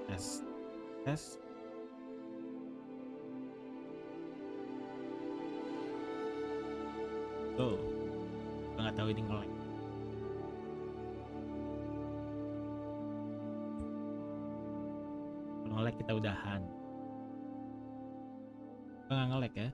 Tes. Tes. Tuh. Gue nggak tahu ini nge-lag. Kalau nge-lag kita udahan. Gue nggak nge-lag ya.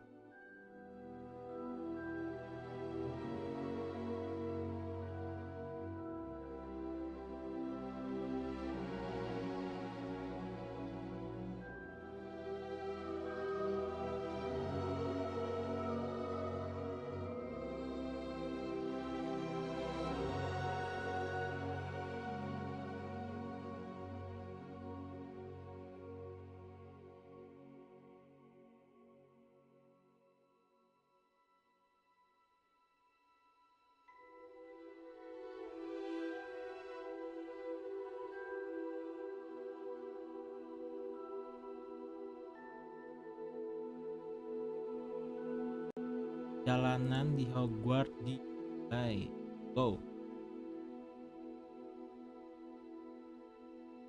Perjalanan di Hogwart Dimulai. Go.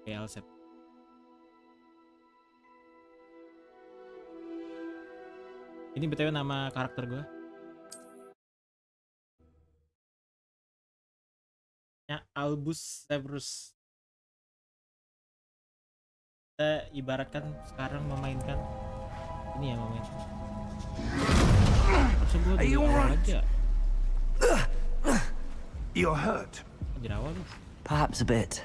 PLSEP. Ini BTW nama karakter gue. Ya, Albus Severus. Kita ibaratkan sekarang memainkan ini ya, memainkan. Are you alright? You're hurt. Perhaps a bit.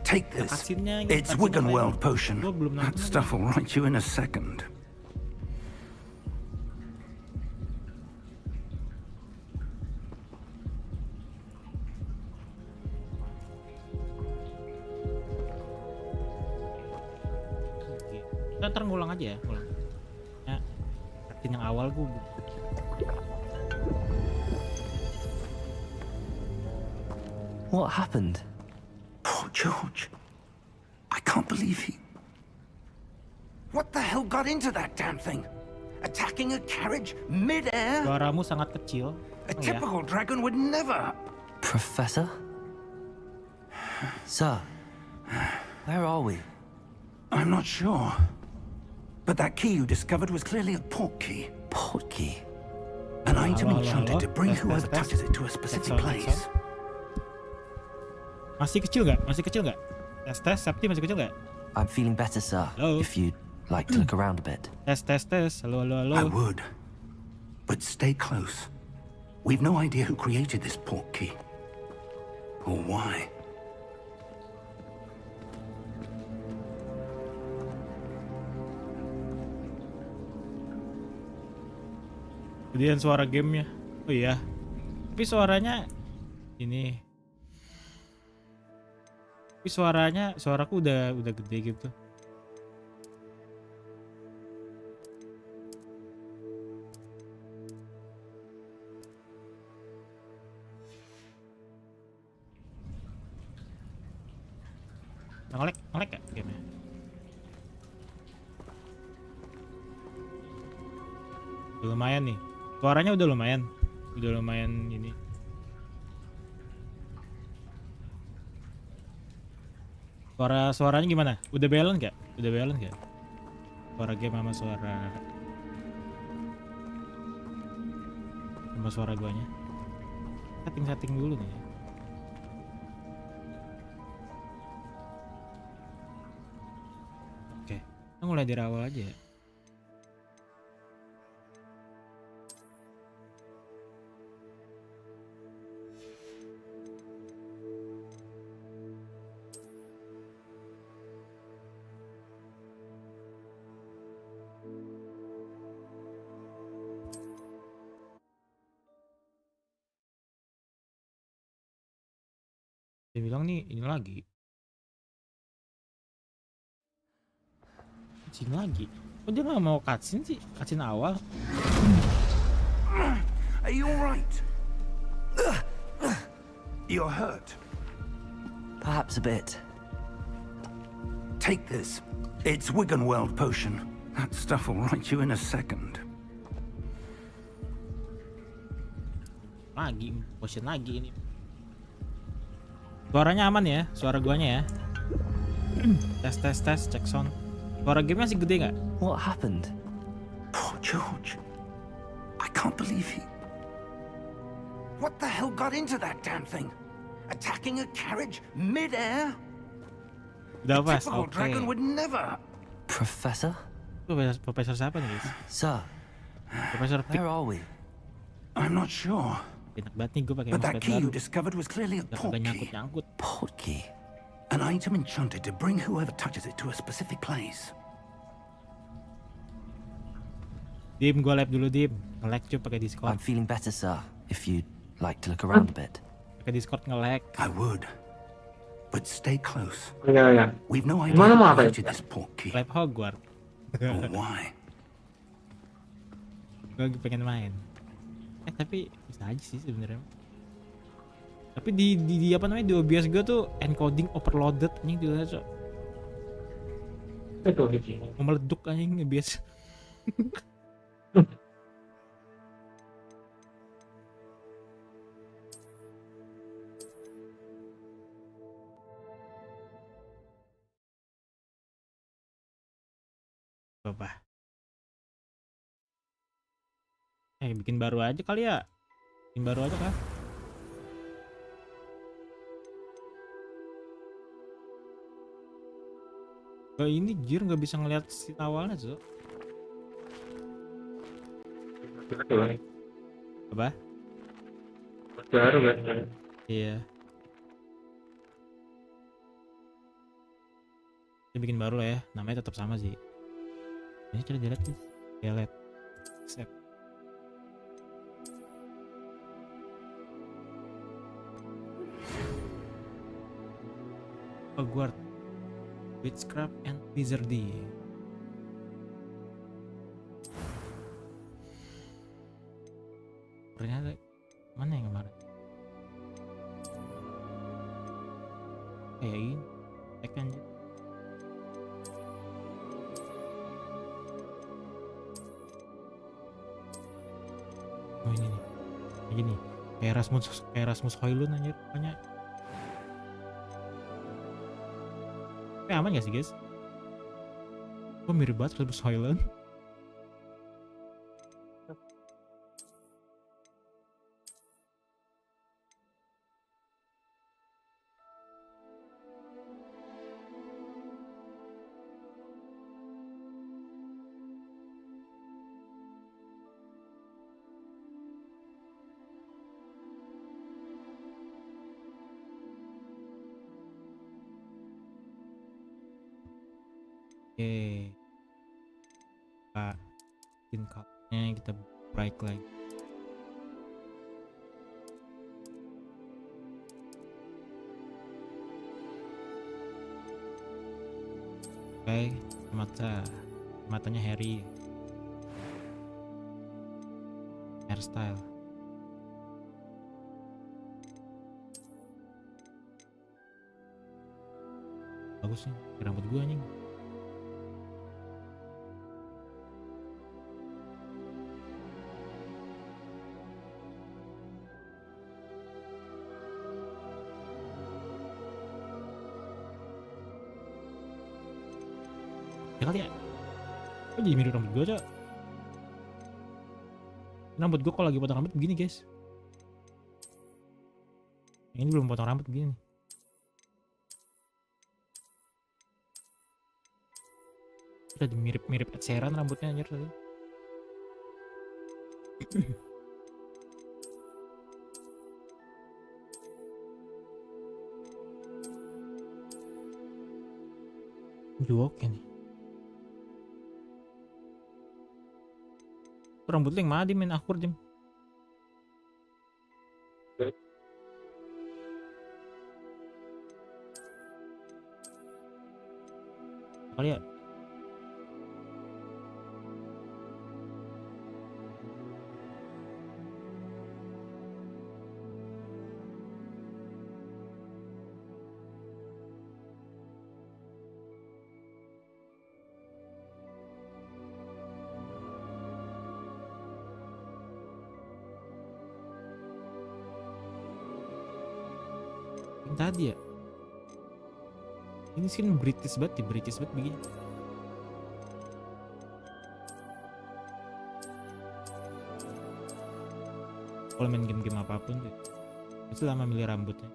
Take this. It's Wiggenweld potion. That stuff will right you in a second. Kita ntar ngulang aja ya, ngulang. Ya, yang awal gue. What happened? Poor George. I can't believe he... What the hell got into that damn thing? Attacking a carriage mid-air? Suaramu sangat kecil. A typical dragon would never... Professor? Sir, where are we? I'm not sure. But that key you discovered was clearly a port key. Port key? An item enchanted to bring whoever touches it to a specific place. Masih kecil nggak? Masih kecil nggak? Tes, Septi masih kecil nggak? I'm feeling better, sir. Hello? If you'd like to look around a bit. Tes. Halo. I would. But stay close. We've no idea who created this port key. Or why. Kemudian suara gamenya. Oh iya. Tapi suaranya ini. Tapi suaraku udah gede gitu. Ngelek gak gamenya? Lumayan nih. Suaranya udah lumayan ini. Suaranya gimana? Udah balance gak? Suara game sama suara guanya. Setting dulu nih. Oke, kita mulai dari awal aja ya. Dia bilang nih ini lagi. Cutscene lagi. Kok dia nggak mau cutscene sih? Cutscene awal. Are you alright? You're hurt. Perhaps a bit. Take this. It's Wiggenweld potion. That stuff will right you in a second. Lagi, potion lagi ini. Suaranya aman ya, suara guanya ya. Tes, cek sound. Suara game masih gede nggak? What happened? Poor George. I can't believe he... What the hell got into that damn thing? Attacking a carriage mid-air? Udah A pas, typical oke. dragon would never... Professor? Profesor siapa nih guys? Sir, Profesor Pig. where are we? I'm not sure. Enak banget nih gue pakai But that mousepad key baru. you discovered was clearly a Gak port kagak key. nyangkut. Port key. An item enchanted to bring whoever touches it to a specific place. Dim, gue live dulu Dim. Nge-lag cuy pakai Discord. I'm feeling better, sir. If you'd like to look around a bit. Pakai Discord nge-lag. I would. But stay close. Ya. We've no idea Gimana who mau apa created ya? this port key Live Hogwart. or why. Gue lagi pengen main. Tapi bisa aja sih sebenarnya. Tapi di apa namanya di OBS gue tuh encoding overloaded anjing di so. Itu gitu. Mau meleduk anjing OBS. Apa? Bikin baru aja kali ya. Bikin baru aja kah? Ini jir nggak bisa ngeliat scene awalnya so. Apa? Baru kan? Iya. Kita bikin baru lah ya. Namanya tetap sama sih. Ini cara delete tuh. Delete. Accept. Hogwart. Witchcraft and Wizardry. Ternyata mana yang kemarin? Kayak ini. Tekan aja. Oh ini nih. Kayak gini. Kayak Rasmus Hoylund anjir banyak. Tapi aman gak sih guys? Kok mirip banget Rasmus Hoylund? Oke, kita bikin cardnya kita break lagi. Oke, matanya Harry, hairstyle. Bagus nih, rambut gua nih. Ya kali ya. Kok jadi mirip rambut gue cok? Rambut gue kalau lagi potong rambut begini guys. Ini belum potong rambut begini. Udah mirip-mirip Ed Sheeran rambutnya anjir tadi. Udah oke nih. Rambut lu yang mana di main akur Dim? Kali ya. Yang tadi ya. Ini skin British banget begini. Kalau main game-game apapun tuh, itu lama milih rambutnya.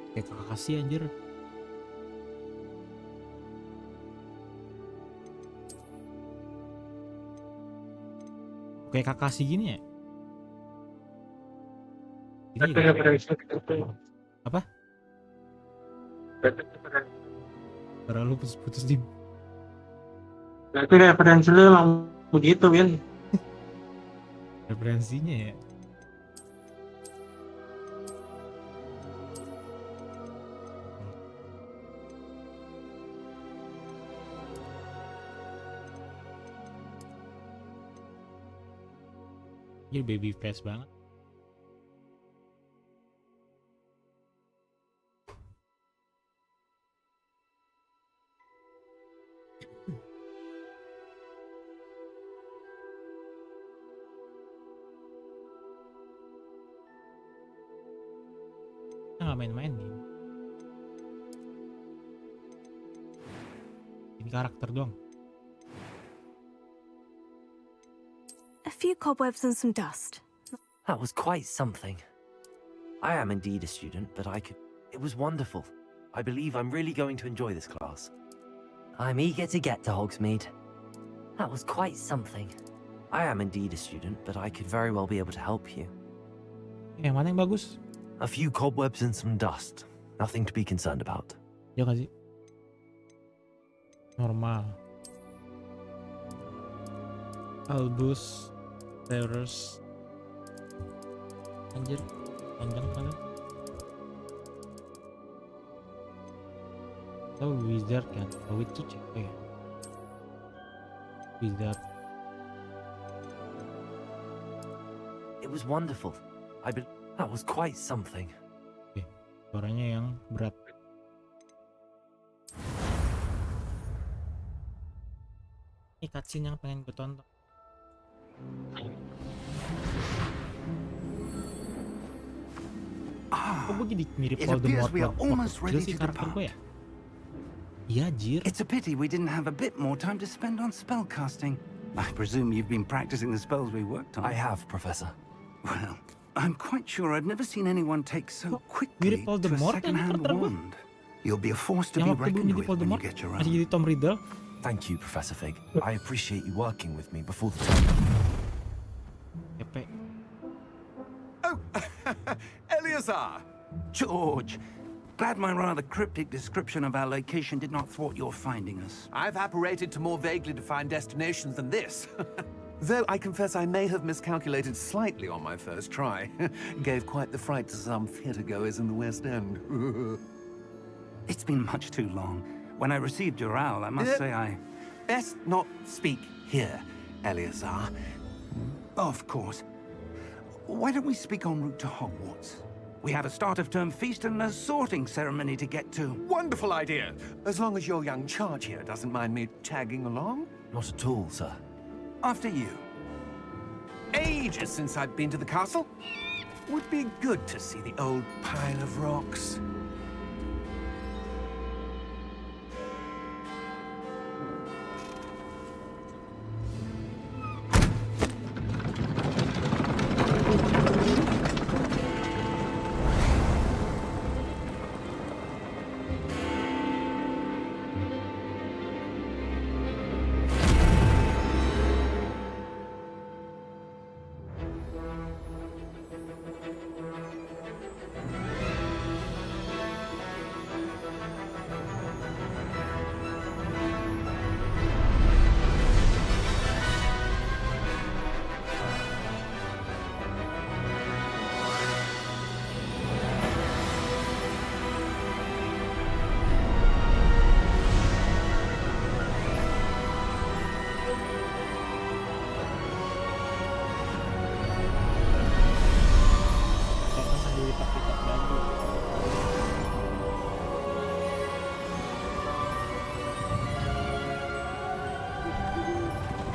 Kayak Kakashi anjir. Kayak Kakashi gini ya? Ini Tapi ya? referensinya gitu. Apa? Karena lu putus-putus di Tapi referensinya emang begitu, Win. referensinya ya. Ini baby face banget. Nggak main-main nih. Ini karakter doang. A few cobwebs and some dust. That was quite something. I am indeed a student, but it was wonderful. I believe I'm really going to enjoy this class. I'm eager to get to Hogsmeade. That was quite something. I am indeed a student, but I could very well be able to help you. Yang mana yang bagus? A few cobwebs and some dust. Nothing to be concerned about. Ya nggak sih? Normal. Albus, terus, anjir, panjang kan? Tahu wizard kan? Tahu itu cewek ya? Wizard. It was wonderful. That was quite something. Oke, suaranya yang berat. Ini cutscene yang pengen gue tonton. Kok gue jadi mirip It Voldemort appears we are almost waktu ready kecil sih to karakter depart. gue ya? Iya, jir. It's a pity we didn't have a bit more time to spend on spellcasting. I presume you've been practicing the spells we worked on. I have, Professor. Well, I'm quite sure I've never seen anyone take so quickly mirip to a Voldemort kan second-hand karakter gua? wand. You'll be a force to be Yang waktu gue reckoned jadi with when you Voldemort, get your masih own. jadi Tom Riddle. Thank you, Professor Fig. I appreciate you working with me before the time. Epe. Oh, Eleazar! George, glad my rather cryptic description of our location did not thwart your finding us. I've apparated to more vaguely defined destinations than this. Though I confess I may have miscalculated slightly on my first try. Gave quite the fright to some theatre-goers in the West End. It's been much too long. When I received your owl, I must say I... Best not speak here, Eleazar. Of course. Why don't we speak en route to Hogwarts? We have a start-of-term feast and a sorting ceremony to get to. Wonderful idea! As long as your young charge here doesn't mind me tagging along. Not at all, sir. After you. Ages since I've been to the castle. Would be good to see the old pile of rocks.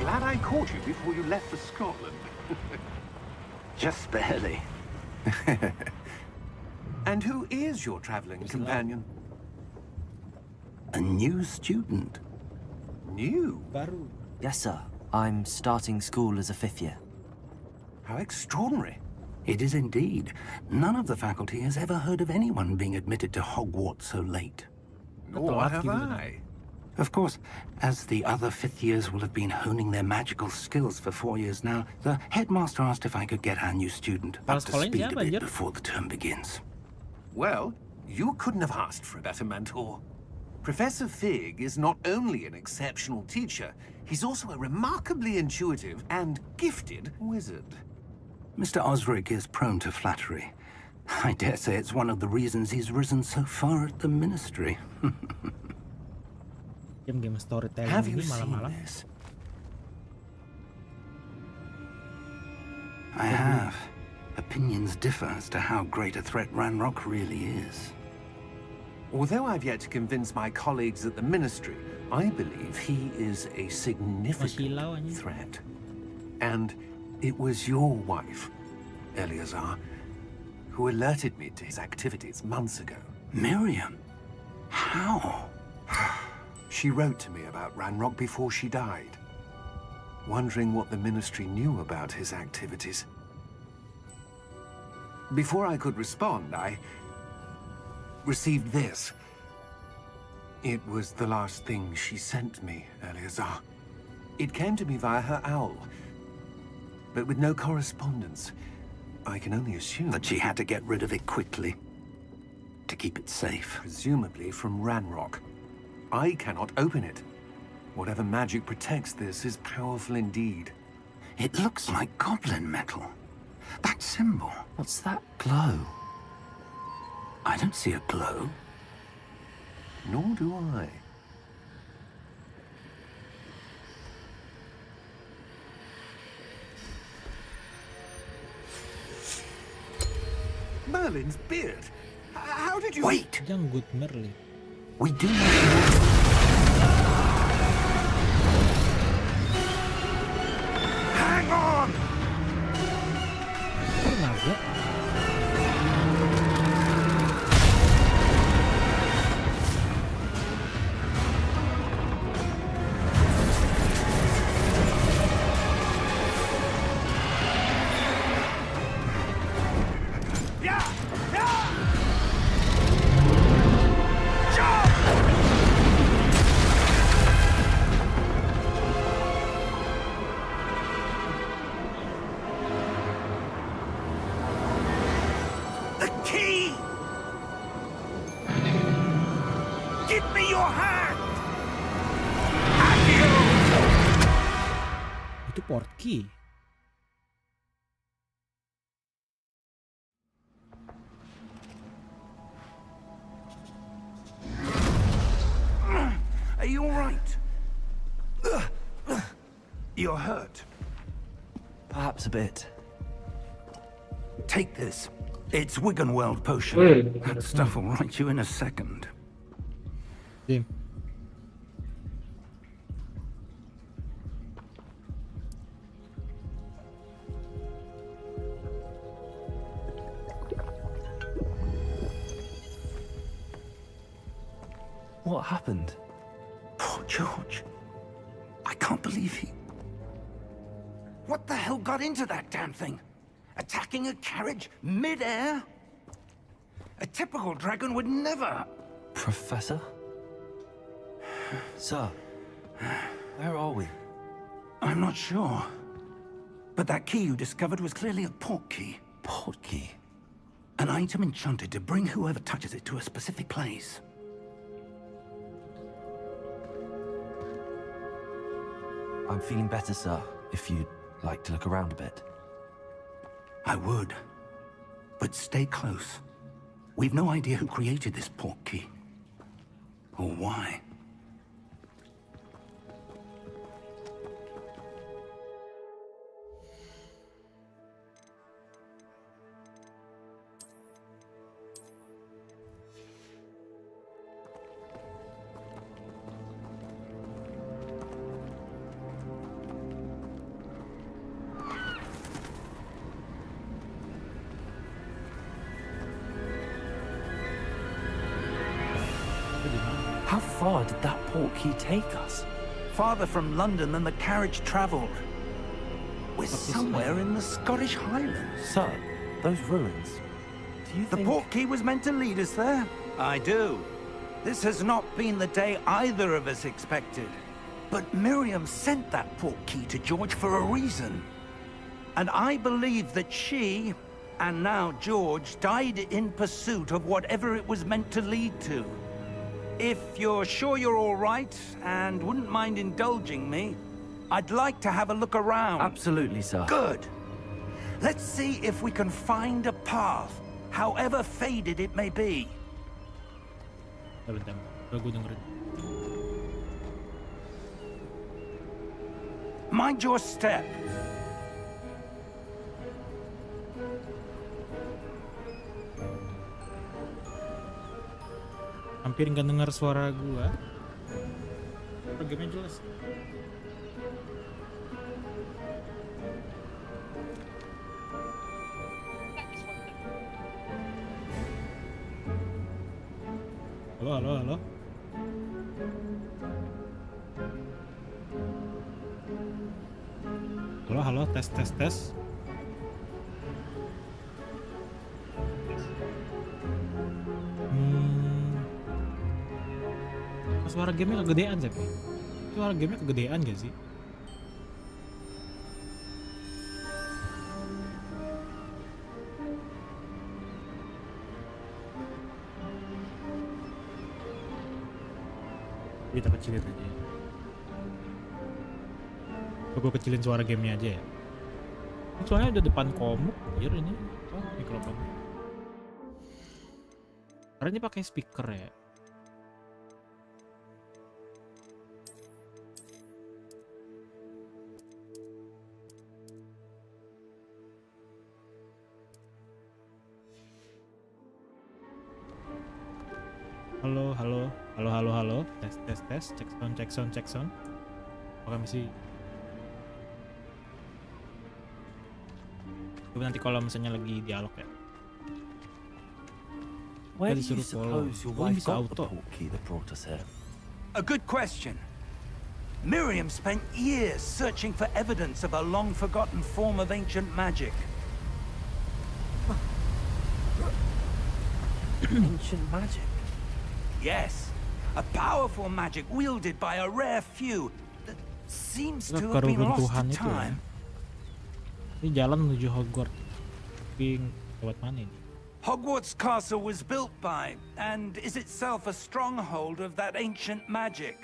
glad I caught you before you left for Scotland. Just barely. And who is your traveling companion? A new student. New? Baru. Yes, sir. I'm starting school as a 5th year. How extraordinary. It is indeed. None of the faculty has ever heard of anyone being admitted to Hogwarts so late. Nor have I. Of course, as the other 5th years will have been honing their magical skills for 4 years now, the headmaster asked if I could get our new student up to sekolahnya speed a siapa, bit anjir? before the term begins. Well, you couldn't have asked for a better mentor. Professor Fig is not only an exceptional teacher, he's also a remarkably intuitive and gifted wizard. Mr. Osric is prone to flattery. I dare say it's one of the reasons he's risen so far at the ministry. Game storytelling Have you ini seen malam-malam. this? I have. Opinions differ as to how great a threat Ranrock really is. Although I've yet to convince my colleagues at the ministry, I believe he is a significant Silau, anjing. threat. And it was your wife, Eleazar, who alerted me to his activities months ago. Miriam? How? She wrote to me about Ranrock before she died, wondering what the ministry knew about his activities. Before I could respond, I received this. It was the last thing she sent me, Eleazar. It came to me via her owl, but with no correspondence. I can only assume That she had to get rid of it quickly. To keep it safe. presumably from Ranrock. I cannot open it. Whatever magic protects this is powerful indeed. It looks like goblin metal. That symbol. What's that glow? I don't see a glow. Nor do I. Merlin's beard. How did you... Wait! Janggut Merlin. We do not know. Hang on! Itu naga. Yeah! Yeah! The key! Give me your hand! Accio! Itu Porky. Are you all right? You're hurt. Perhaps a bit. Take this. It's Wiggenweld potion. That stuff will right you in a second. Dim. What happened? Poor George. I can't believe he... What the hell got into that damn thing? Attacking a carriage mid-air? A typical dragon would never... Professor? Sir, where are we? I'm not sure. But that key you discovered was clearly a port key. Port key. An item enchanted to bring whoever touches it to a specific place. I'm feeling better, sir, if you'd like to look around a bit. I would. But stay close. We've no idea who created this port key. Or why. far did that portkey take us? Farther from London than the carriage travelled. We're somewhere in the Scottish Highlands. Sir, those ruins. Do you The think... portkey was meant to lead us there? I do. This has not been the day either of us expected. But Miriam sent that portkey to George for a reason. And I believe that she, and now George, died in pursuit of whatever it was meant to lead to. If you're sure you're all right, and wouldn't mind indulging me, I'd like to have a look around. Absolutely, sir. Good. Let's see if we can find a path, however faded it may be. Bentar, gue dengerin. Mind your step. Hampir nggak dengar suara gua. Programnya jelas. Halo, halo, halo. Halo, halo, tes, tes, tes. Suara gamenya kegedean sih. Suara gamenya kegedean gak sih? Kita kecilin aja. Gue kecilin suara gamenya aja ya. Soalnya udah depan komuk, anjir ini. Oh, mikrofon. Karena ini pakai speaker ya. Halo, halo, halo, halo, halo, tes, tes, tes, cek sound, cek sound, cek sound. Oke, mesti. Coba nanti kalau misalnya lagi dialog ya. Where do Jadi you suruh follow. suppose your Oh, wife bisa got the auto. portkey that brought us here? A good question. Miriam spent years searching for evidence of a long-forgotten form of ancient magic. Ancient magic? Yes, a powerful magic wielded by a rare few that seems Itu to have been lost keruntuhan to itu ya. time. Ini jalan menuju Hogwarts. Tapi lewat mana ini? Hogwarts Castle was built by, and is itself a stronghold of that ancient magic.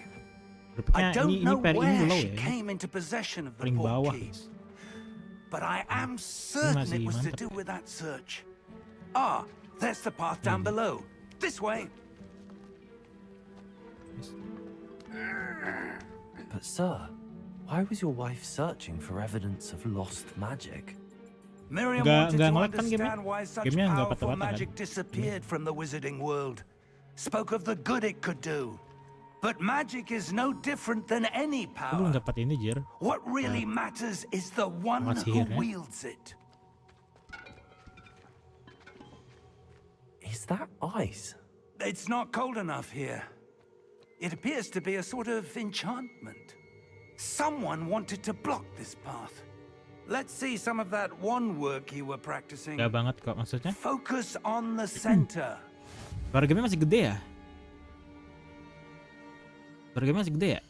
I Berarti don't ini know per ini where low she ya. came into possession of the Paling bawah. portkeys, but I am certain masih it was to mantap do ya. with that search. Ah, there's the path down below. This way. But sir, why was your wife searching for evidence of lost magic? Miriam Nggak wanted to ngelag kan understand gamenya? why such Gamenya nggak powerful patah-patah kan? magic disappeared from the wizarding world. Spoke of the good it could do. But magic is no different than any Gue belum power. dapat ini, Jir. What really matters is the one What's who here, eh? wields it. Is that ice? It's not cold enough here. It appears to be a sort of enchantment. Someone wanted to block this path. Let's see some of that wand work you were practicing. Gak banget kok maksudnya. Focus on the center. Suara gamenya masih gede ya? Suara gamenya masih gede ya?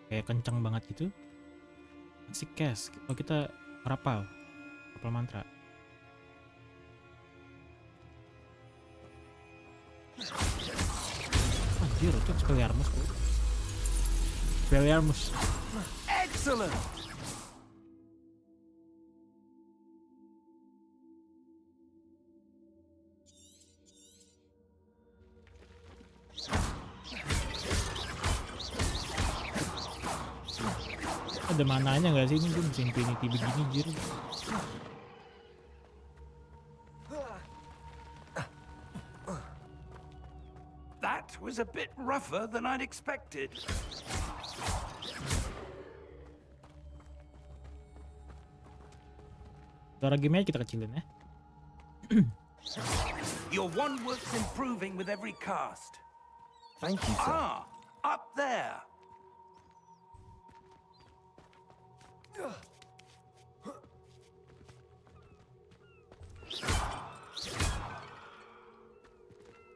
Kayak kencang banget gitu. Masih cash. Oh, kita rapal mantra. Anjir, itu Expelliarmus bro. Expelliarmus. Excellent. Ada mananya nggak sih ini? Gue bisa infinity begini, Jir. That was a bit rougher than I'd expected. Suara gamenya kita kecilin ya. Your wand works improving with every cast. Thank you, sir. Ah, up there.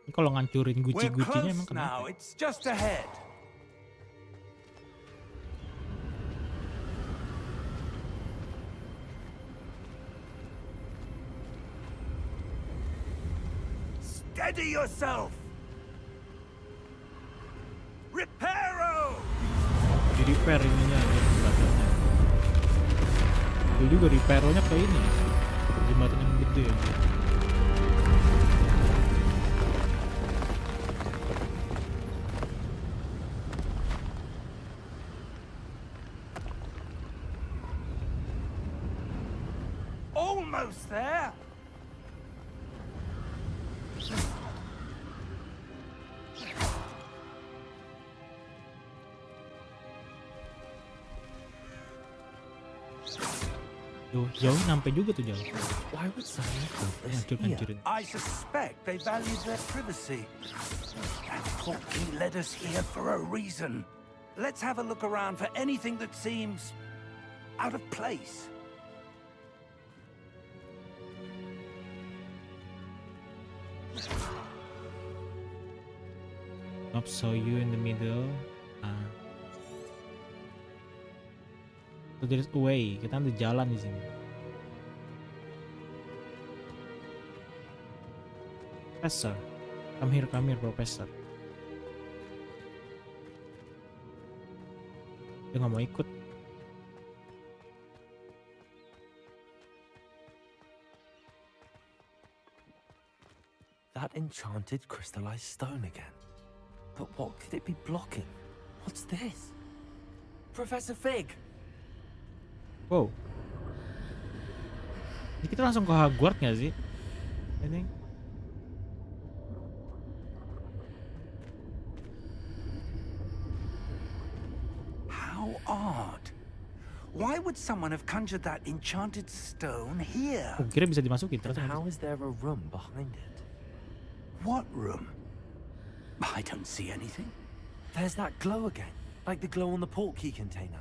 Ini kalau ngancurin We're guci-gucinya close emang now. kenapa? It's just ahead. Steady yourself. Reparo. Di repair ininya ya, jembatannya. Itu juga repairnya kayak ini. Jembatan yang gede ya. Almost there. Jauh sampai juga tuh jauh. Why would someone build this here? Hancurin. I suspect they value their privacy. That portkey led us here for a reason. Let's have a look around for anything that seems out of place. Nope, saw you in the middle. So there's a way. Kita ada jalan di sini. Professor, come here, Professor. Dia nggak mau ikut. That enchanted crystallized stone again. But what could it be blocking? What's this? Professor Fig! Wow. Ini kita langsung ke Hogwarts nggak sih? Ini. How odd. Why would someone have conjured that enchanted stone here? Oh, kira bisa dimasukin. And Ternyata how is there a room behind it? What room? I don't see anything. There's that glow again, like the glow on the portkey container.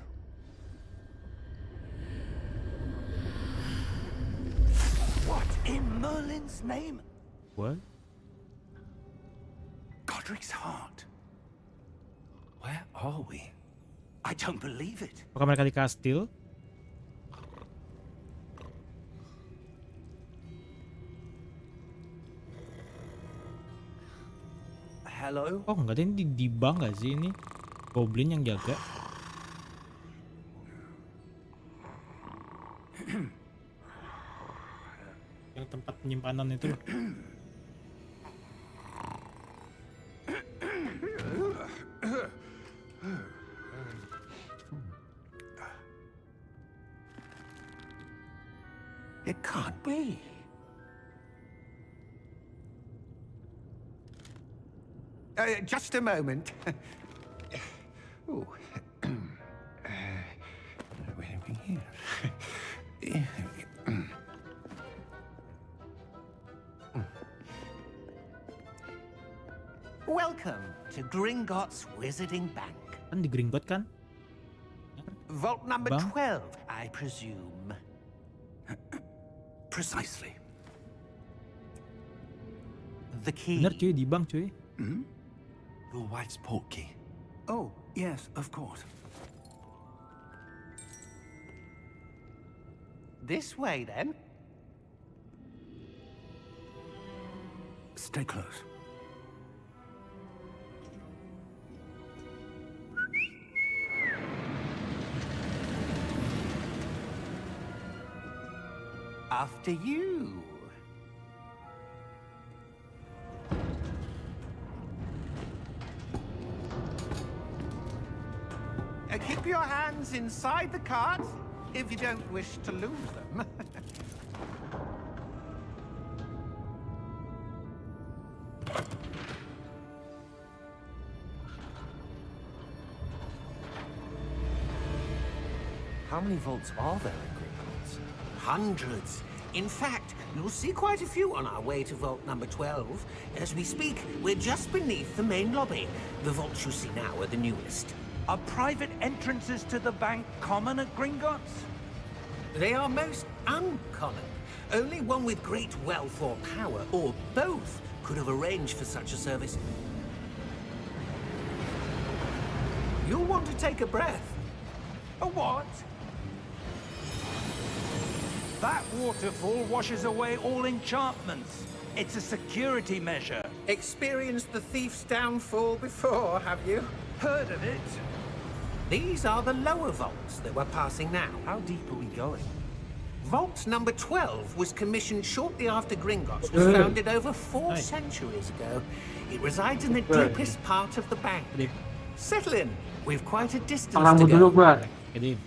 What in Merlin's name? what? Godric's heart. Where are we? I don't believe it. Apakah mereka di kastil? Hello? Oh enggak, ini di bank nggak sih ini? Goblin yang jaga. Yang tempat penyimpanan itu. It can't be. Just a moment. Oh. Where are we here? Welcome to Gringotts Wizarding Bank. Kan di Gringotts kan? Vault number Bang? 12, I presume. Precisely. The key. Bener cuy, di bank cuy. Your wife's portkey. Oh, yes, of course. This way, then. Stay close. After you. Keep your hands inside the cart if you don't wish to lose them. How many vaults are there in Gringotts? Hundreds. In fact, you'll see quite a few on our way to vault number 12. As we speak, we're just beneath the main lobby. The vaults you see now are the newest. Are private entrances to the bank common at Gringotts? They are most uncommon. Only one with great wealth or power, or both, could have arranged for such a service. You'll want to take a breath. A what? That waterfall washes away all enchantments. It's a security measure. Experienced the thief's downfall before, have you? Heard of it? These are the lower vaults that we're passing now. How deep are we going? Vault number 12 was commissioned shortly after Gringotts was founded over 4 centuries ago. It resides in the deepest part of the bank. Settle in. We've quite a distance to Rambut dulu, go. Bar. Jadi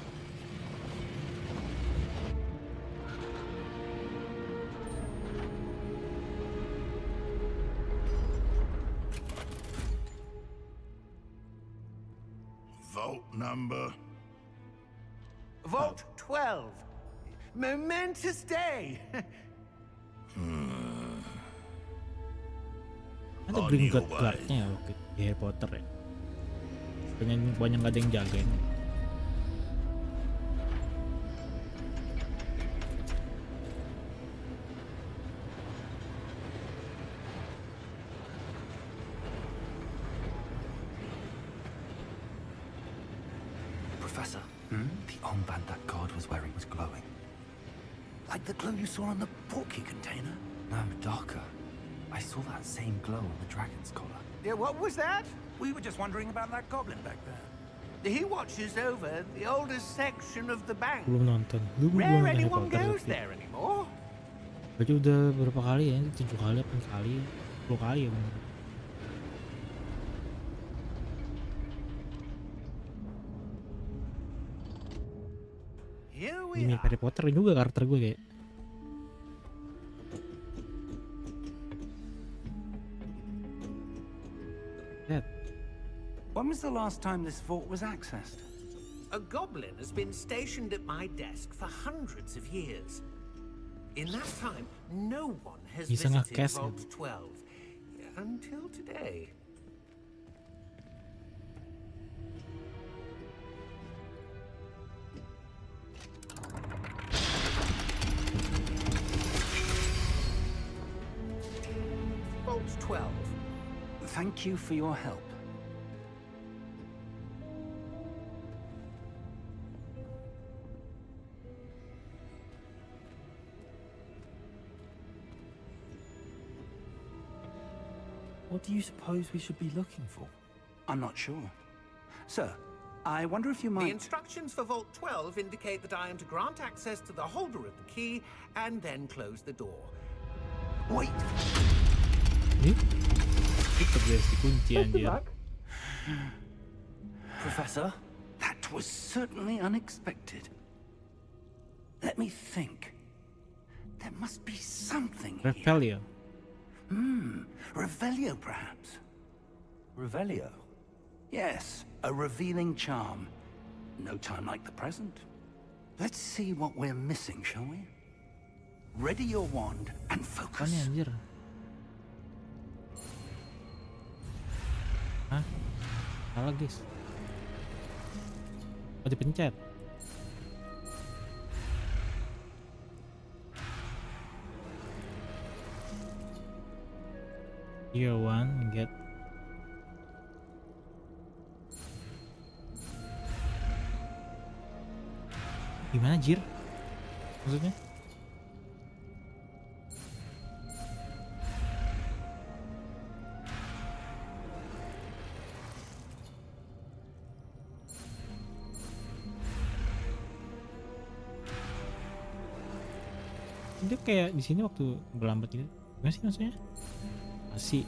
Vault number. Vault 12. Momentous day. ada Gringotts guardnya ya waktu di Harry Potter ya. Banyak nggak ada yang jagain. Professor, the armband that guard was wearing was glowing. Like the glow you saw on the porky container? No, darker. I saw that same glow on the dragon's collar. Yeah, what was that? We were just wondering about that goblin back there. He watches over the oldest section of the bank. Belum nonton. Belum Rare nonton Harry anyone Potter goes tapi. there anymore. Berarti udah berapa kali ya? 7 kali, 8 kali, 10 kali ya bener. Here we Ini are. Harry Potter juga karakter gue kayak. Lihat. When was the last time this vault was accessed? A goblin has been stationed at my desk for hundreds of years. In that time, no one has Bisa visited nge-cast Vault 12 until today. Vault 12. Thank you for your help. What do you suppose we should be looking for? I'm not sure. Sir, I wonder if you The might... instructions for Vault 12 indicate that I am to grant access to the holder of the key and then close the door. Wait! Ini itu guys dikunci anjir. Professor? That was certainly unexpected. Let me think. There must be something here. Revelio. Revelio, perhaps? Revelio? Yes, a revealing charm. No time like the present. Let's see what we're missing, shall we? Ready your wand and Apa nih focus. anjir? Hah? Salah guys. Oh dipencet. Year one get. Gimana jir? Maksudnya? Dia kayak di sini waktu berlambat gitu. Gimana sih maksudnya? Masih.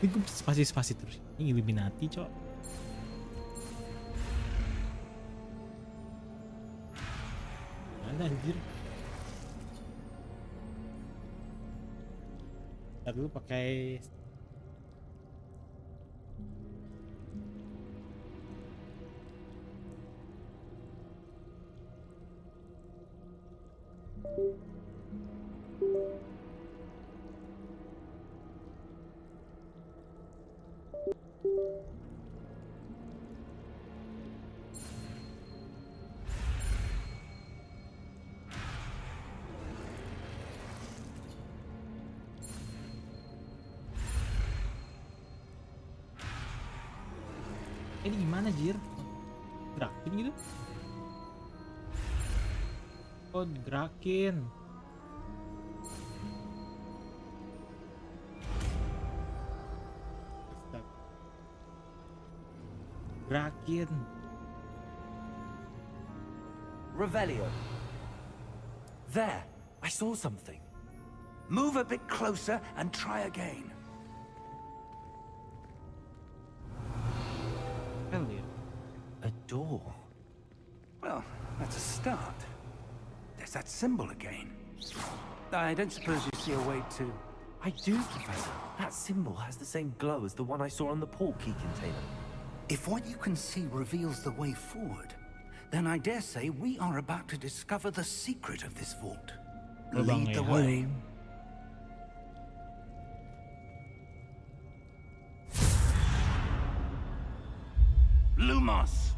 Ini gue spasi terus. Ini Illuminati, cok. Mana anjir? Ntar dulu pakai Ini gimana Jir? Gerakin gitu? Oh gerakin. Gerakin. Revelio. There, I saw something. Move a bit closer and try again. Hell ya. A door. Well, that's a start. There's that symbol again. I don't suppose you see a way to... I do, Professor. That symbol has the same glow as the one I saw on the port key container. If what you can see reveals the way forward, then I dare say we are about to discover the secret of this vault. Lead the way. Lumos!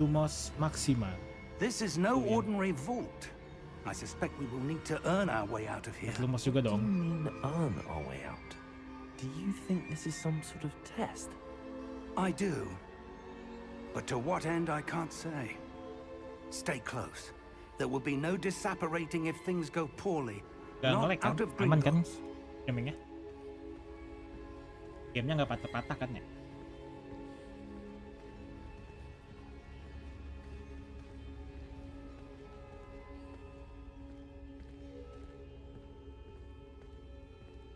Lumos Maxima. This is no ordinary vault. I suspect we will need to earn our way out of here. Lumos juga What do you dong. mean earn our way out? Do you think this is some sort of test? I do. But to what end, I can't say. Stay close. There will be no disapparating if things go poorly. Gak Not nge-lag kan? out of Aman kan? Gringotts. Gamingnya? Gamenya gak patah-patah kan ya?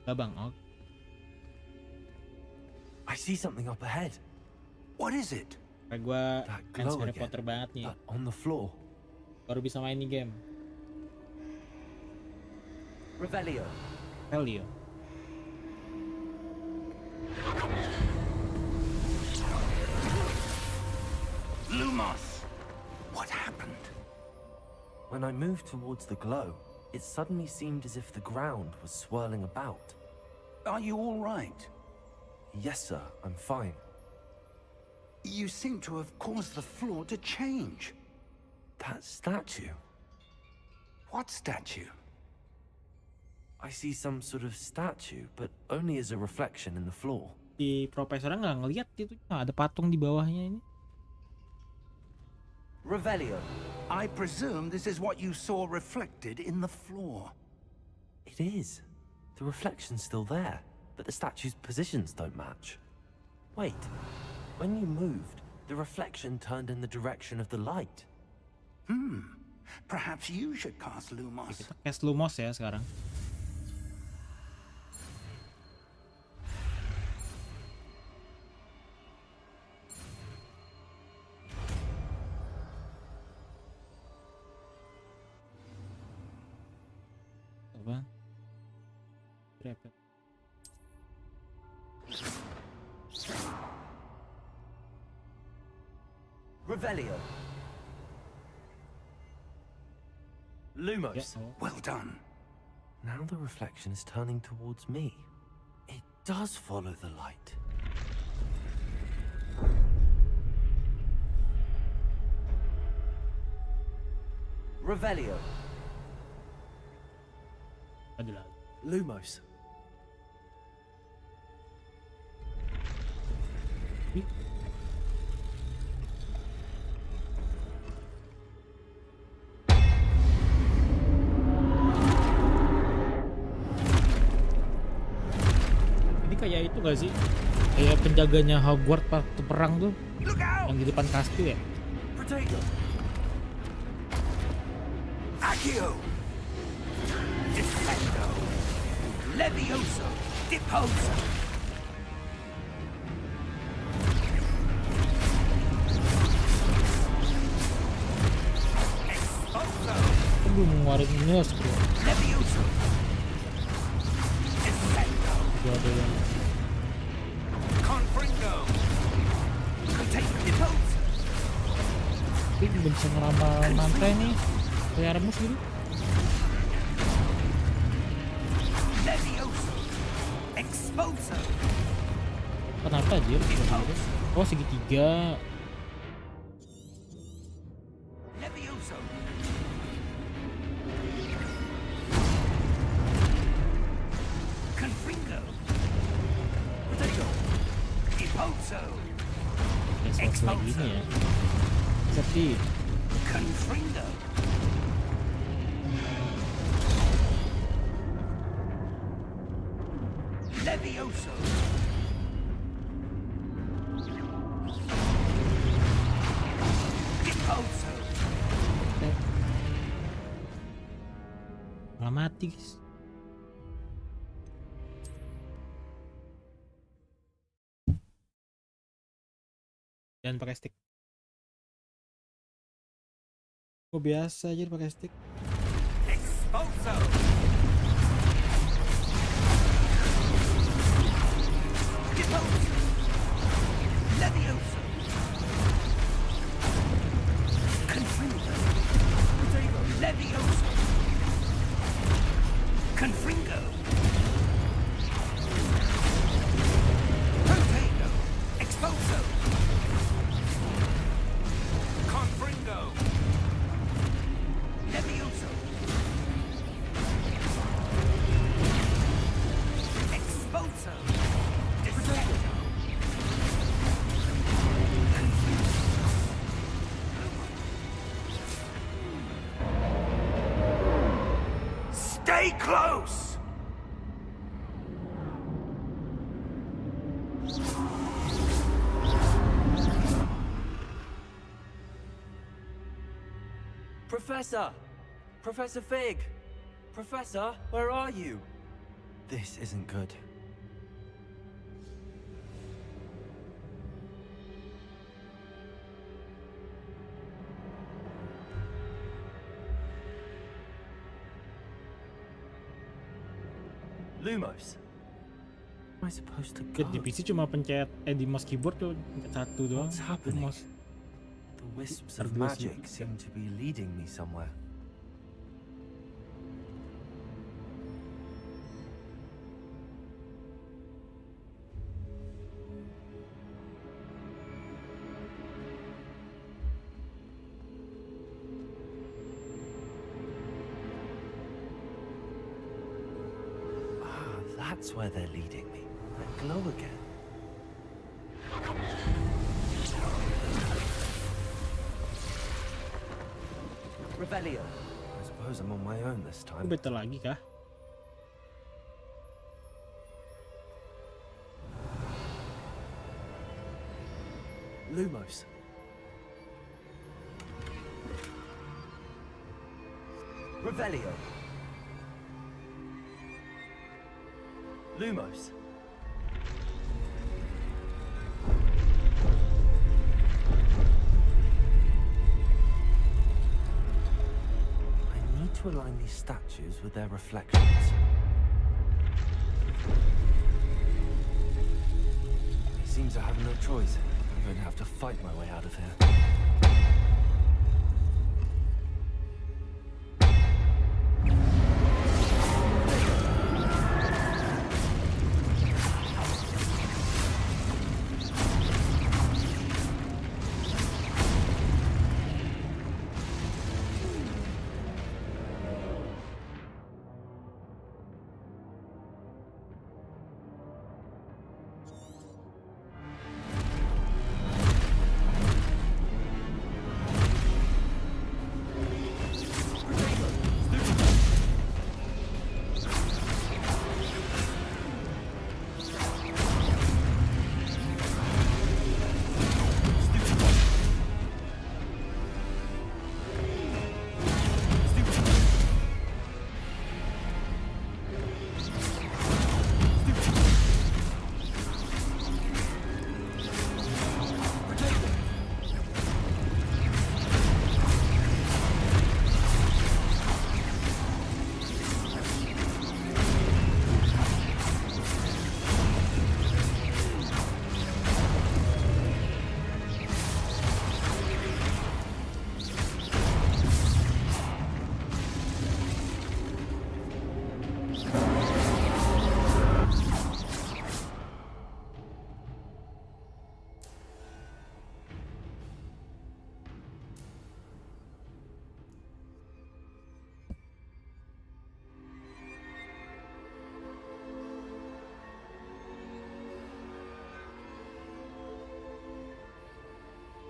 Gak bang, oh. I see something up ahead. What is it? Kayak gue That fans glow Harry again. Potter banget nih. But on the floor. Baru bisa main nih game. Revelio. Helio. Lumos! What happened? When I moved towards the glow, it suddenly seemed as if the ground was swirling about. Are you all right? Yes, sir, I'm fine. You seem to have caused the floor to change. That statue. What statue? I see some sort of statue, but only as a reflection in the floor. Si profesornya nggak ngeliat gitu. Nah, ada patung di bawahnya ini. Revelio. I presume this is what you saw reflected in the floor. It is. The reflection's still there, but the statue's positions don't match. Wait. When you moved, the reflection turned in the direction of the light. Perhaps you should cast Lumos. Kita cast Lumos ya sekarang. Apa? Berapa? Revelio. Lumos. Ya, oh. Well done. Now the reflection is turning towards me. It does follow the light. Revelio. Adalah. Lumos. Ih, ini kayak itu gak sih? Kayak penjaganya Hogwart waktu perang tuh, Look out! yang di depan kastil ya? Potato. Accio! Defendo! Levioso! Deposo! Expulso! Aku belum ngeluarin ini ya bro. Levioso! Defendo! Udah ada yang Confringo! Take Deposo! tapi bisa ngeramal mantra nih kayak remus gitu. Levioso. Expulso. Kenapa anjir? Oh segitiga. Levioso. Confringo. Potato. Expulso. Ya lagi ini ya. Seperti Confringo. Levioso. Expulso. malah mati guys. Dan pakai stick. Oh biasa aja pakai stick. Expulso. Expulso. Levioso. Confringo. Levioso. Confringo. Potato. Expulso. Confringo. Levioso. Expulso. Potato. Stay close! Professor! Professor Fig! Professor, where are you? This isn't good. Lumos. Where am I supposed to go? Di PC cuma pencet di mouse keyboard tuh pencet satu doang. What's happening? Mouse. The wisps of Terbiasa magic juga. seem to be leading me somewhere. Ah, that's where they're leading me. That glow again. Revelio. I suppose I'm on my own this time. Beta lagi kah? Lumos. Revelio. Lumos. I need to align these statues with their reflections. It seems I have no choice. I'm going to have to fight my way out of here.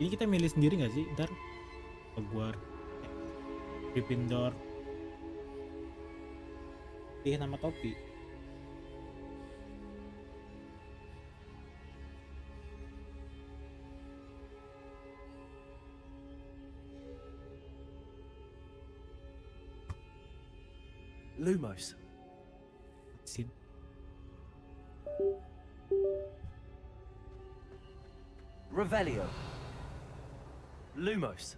Ini kita milih sendiri nggak sih ntar? Hogwart, Gryffindor, pilih nama topi. Lumos. Sin. Revelio. Lumos.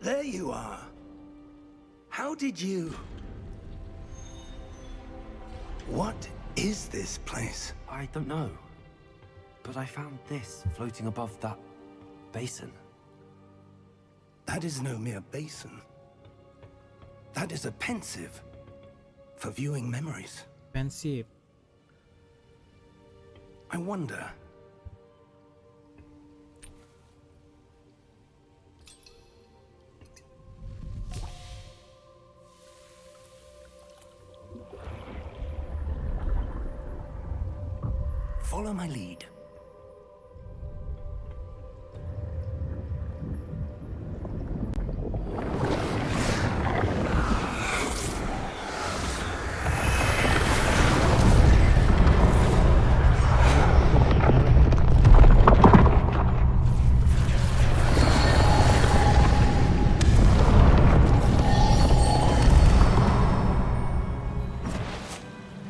There you are. How did you... What is this place? I don't know. But I found this floating above that basin. That is no mere basin. That is a pensive for viewing memories. Pensive. I wonder... Follow my lead.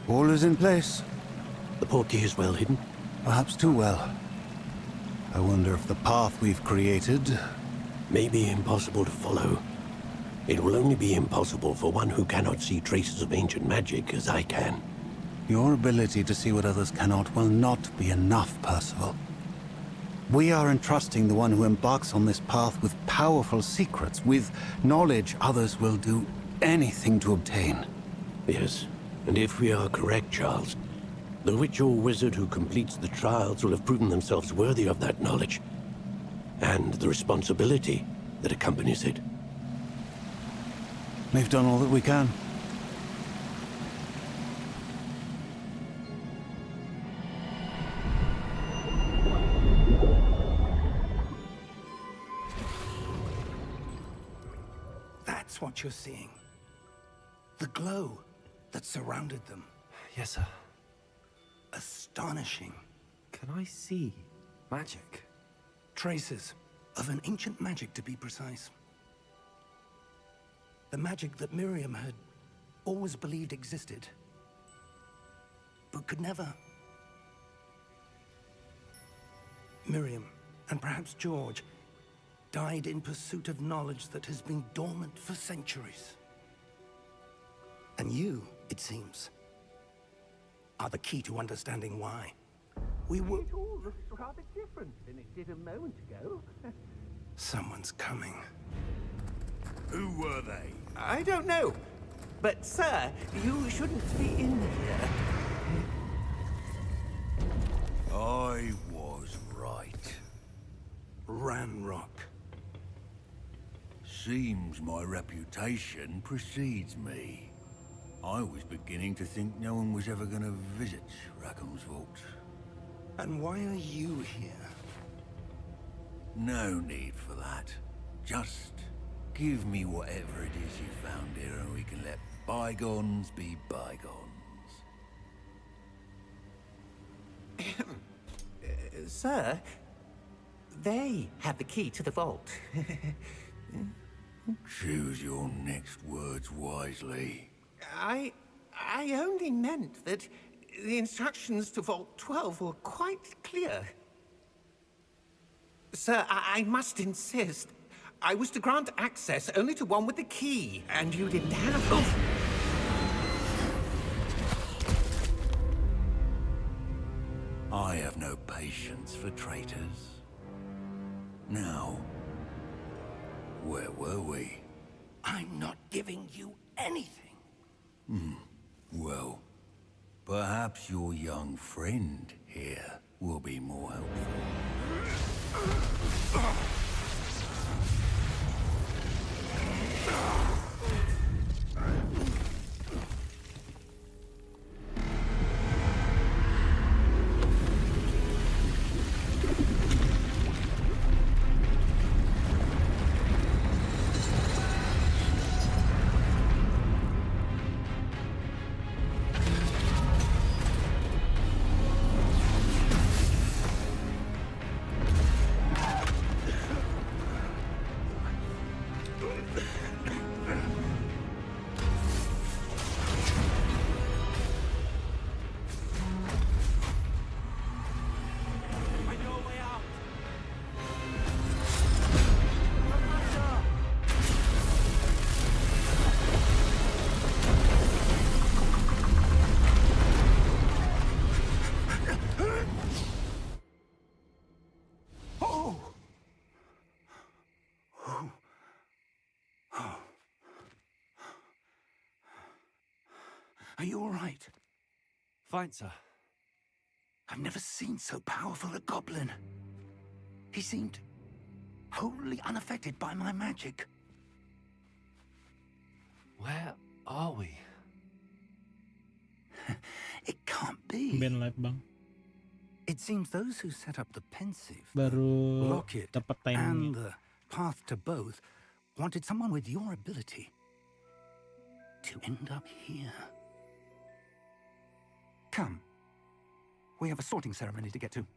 All is in place. The portkey is well hidden. Perhaps too well. I wonder if the path we've created... May be impossible to follow. It will only be impossible for one who cannot see traces of ancient magic as I can. Your ability to see what others cannot will not be enough, Percival. We are entrusting the one who embarks on this path with powerful secrets, with knowledge others will do anything to obtain. Yes, and if we are correct, Charles, the witch or wizard who completes the trials will have proven themselves worthy of that knowledge, and the responsibility that accompanies it. We've done all that we can. That's what you're seeing. The glow that surrounded them. Yes, sir. Astonishing. Can I see magic? Traces of an ancient magic, to be precise. The magic that Miriam had always believed existed, but could never. Miriam, and perhaps George, died in pursuit of knowledge that has been dormant for centuries. And you, it seems, are the key to understanding why. We were... It all looks rather different than it did a moment ago. Someone's coming. Who were they? I don't know. But, sir, you shouldn't be in here. I was right. Ranrock. Seems my reputation precedes me. I was beginning to think no one was ever going to visit Rackham's vault. And why are you here? No need for that. Just give me whatever it is you found here and we can let bygones be bygones. Sir, they have the key to the vault. Choose your next words wisely. I only meant that the instructions to Vault 12 were quite clear. Sir, I must insist. I was to grant access only to one with the key, and you didn't have... I have no patience for traitors. Now, where were we? I'm not giving you anything. Well, perhaps your young friend here will be more helpful. Are you all right? Fine, sir. I've never seen so powerful a goblin. He seemed wholly unaffected by my magic. Where are we? It can't be. Ben live bang. It seems those who set up the pensive, Baru locket, dapat and timingnya. the path to both wanted someone with your ability to end up here. Come. We have a sorting ceremony to get to.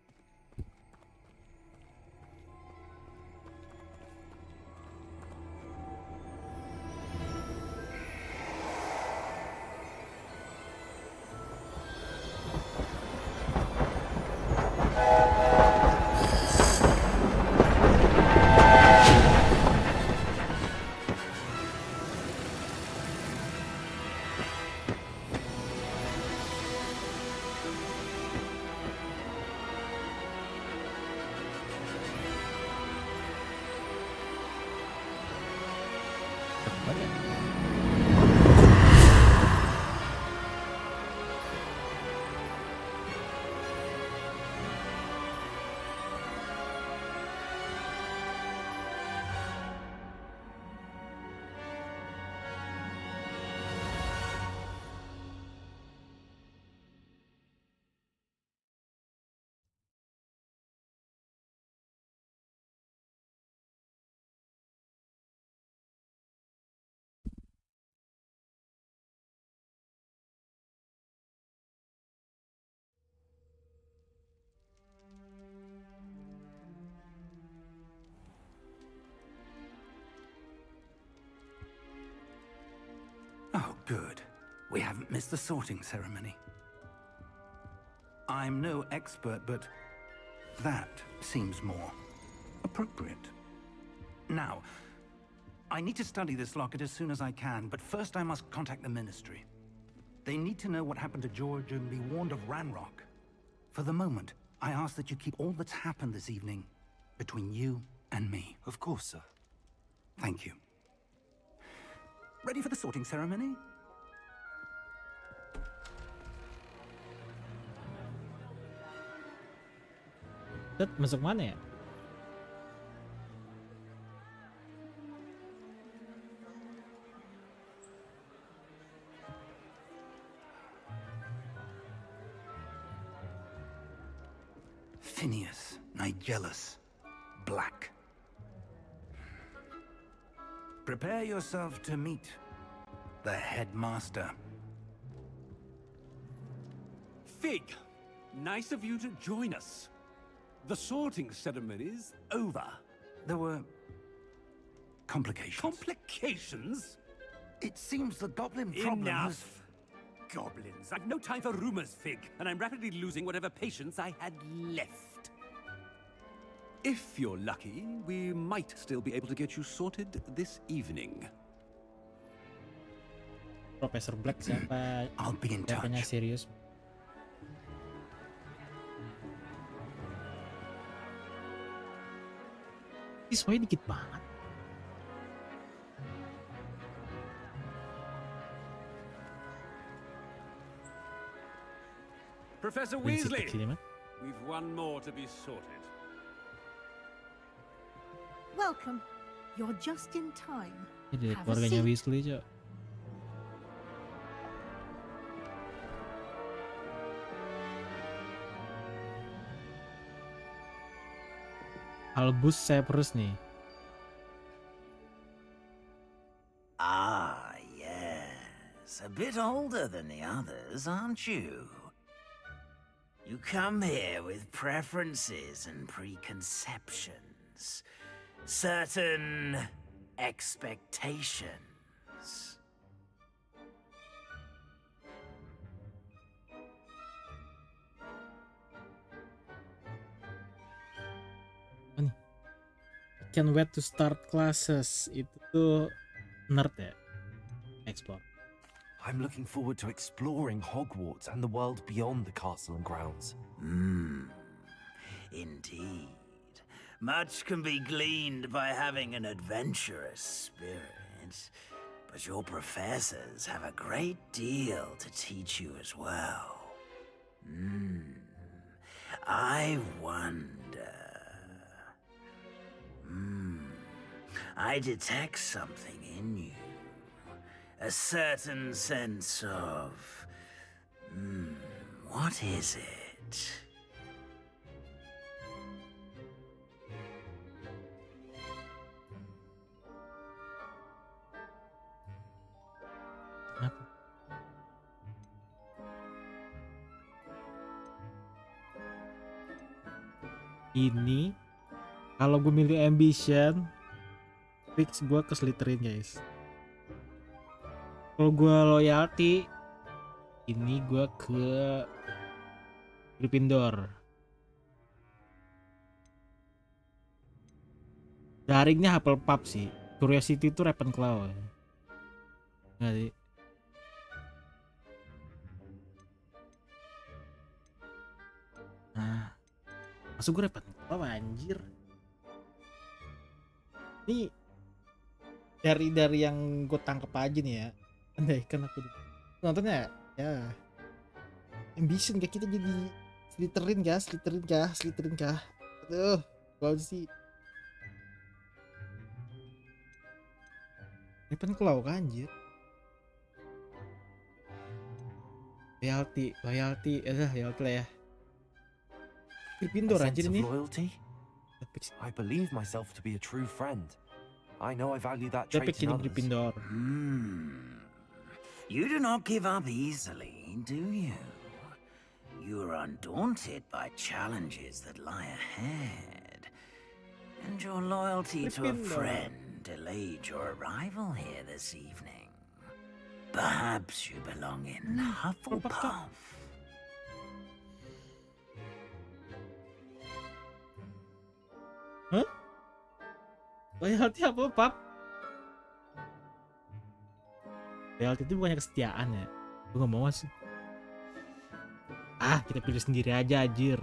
Oh, good. We haven't missed the sorting ceremony. I'm no expert, but that seems more appropriate. Now, I need to study this locket as soon as I can, but first I must contact the Ministry. They need to know what happened to George and be warned of Ranrock. For the moment, I ask that you keep all that's happened this evening between you and me. Of course, sir. Thank you. Ready for the sorting ceremony? Tet, masuk mana ya? Phineas, Nigellus, Black. Prepare yourself to meet the headmaster. Fig, nice of you to join us. The sorting ceremony's over. There were Complications. Complications? It seems the goblin problem has... Enough! Goblins. I've no time for rumors, Fig, and I'm rapidly losing whatever patience I had left. If you're lucky, we might still be able to get you sorted this evening. Profesor Black siapa? I'll be in touch. Siapanya serius? Siswanya dikit banget. Professor Prinsip Weasley, kecil, mah. we've one more to be sorted. Welcome. You're just in time. Ini dari Have a keluarganya seat. Weasley, Cok. Albus Severus nih. Ah, yes. A bit older than the others, aren't you? You come here with preferences and preconceptions. Certain expectations. Can't wait to start classes. Itu tuh nerd ya. Explore. I'm looking forward to exploring Hogwarts and the world beyond the castle and grounds. Indeed. Much can be gleaned by having an adventurous spirit, but your professors have a great deal to teach you as well. I wonder... I detect something in you. A certain sense of... what is it? Apa? Ini kalau gue milih ambition, fix gue ke Slytherin, guys. Kalau gue loyalty, ini gue ke Gryffindor. Daringnya Hufflepuff sih. Curiosity itu Ravenclaw. Nggak sih? Nah, masuk gue Ravenclaw anjir. Ini dari yang gue tangkep aja nih ya. Andai kan aku nontonnya ya ambition kayak kita jadi Slytherin kah. Aduh, gue sih Ravenclaw kan anjir. Loyalty lah ya. Gryffindor anjir ini. Loyalty? I believe myself to be a true friend. I know I value that Udah trait pick in ini others. Gryffindor. You do not give up easily, do you? You are undaunted by challenges that lie ahead. And your loyalty to a friend delayed your arrival here this evening. Perhaps you belong in Hufflepuff. Hah? Loyalty apa, Pap? Loyalty itu bukannya kesetiaan ya? Gue gak mau sih. Ah, kita pilih sendiri aja, anjir.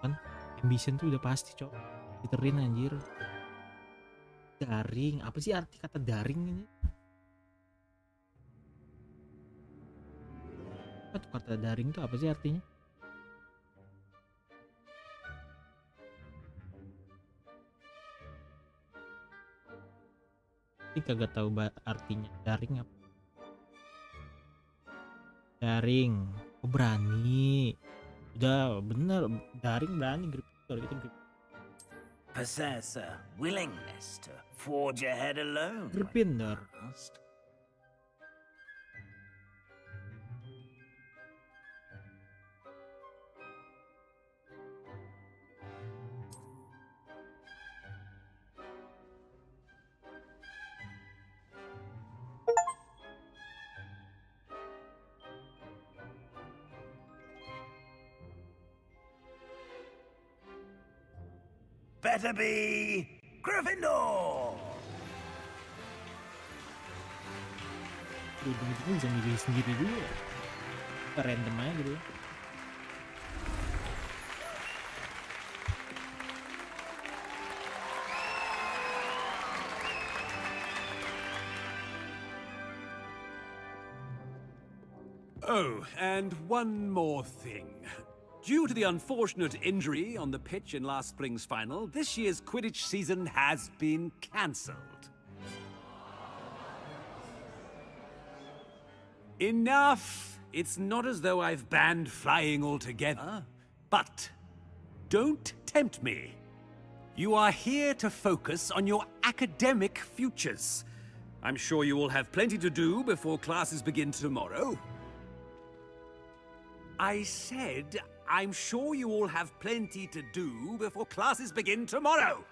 Kan ambition tuh udah pasti, Cok. Diterin anjir. Daring, apa sih arti kata daring ini? Kata daring tuh apa sih artinya? Ini kagak tahu artinya. Daring apa? Daring. Oh, berani. Udah bener, daring berani. Gryffindor gitu. Possess a willingness to forge ahead alone. Gryffindor. better be Gryffindor. Ujung-ujungnya bisa milih sendiri juga ya. Random aja gitu ya. Oh, and one more thing. Due to the unfortunate injury on the pitch in last spring's final, this year's Quidditch season has been cancelled. Enough! It's not as though I've banned flying altogether, but don't tempt me. You are here to focus on your academic futures. I'm sure you will have plenty to do before classes begin tomorrow. I said, I'm sure you all have plenty to do before classes begin tomorrow.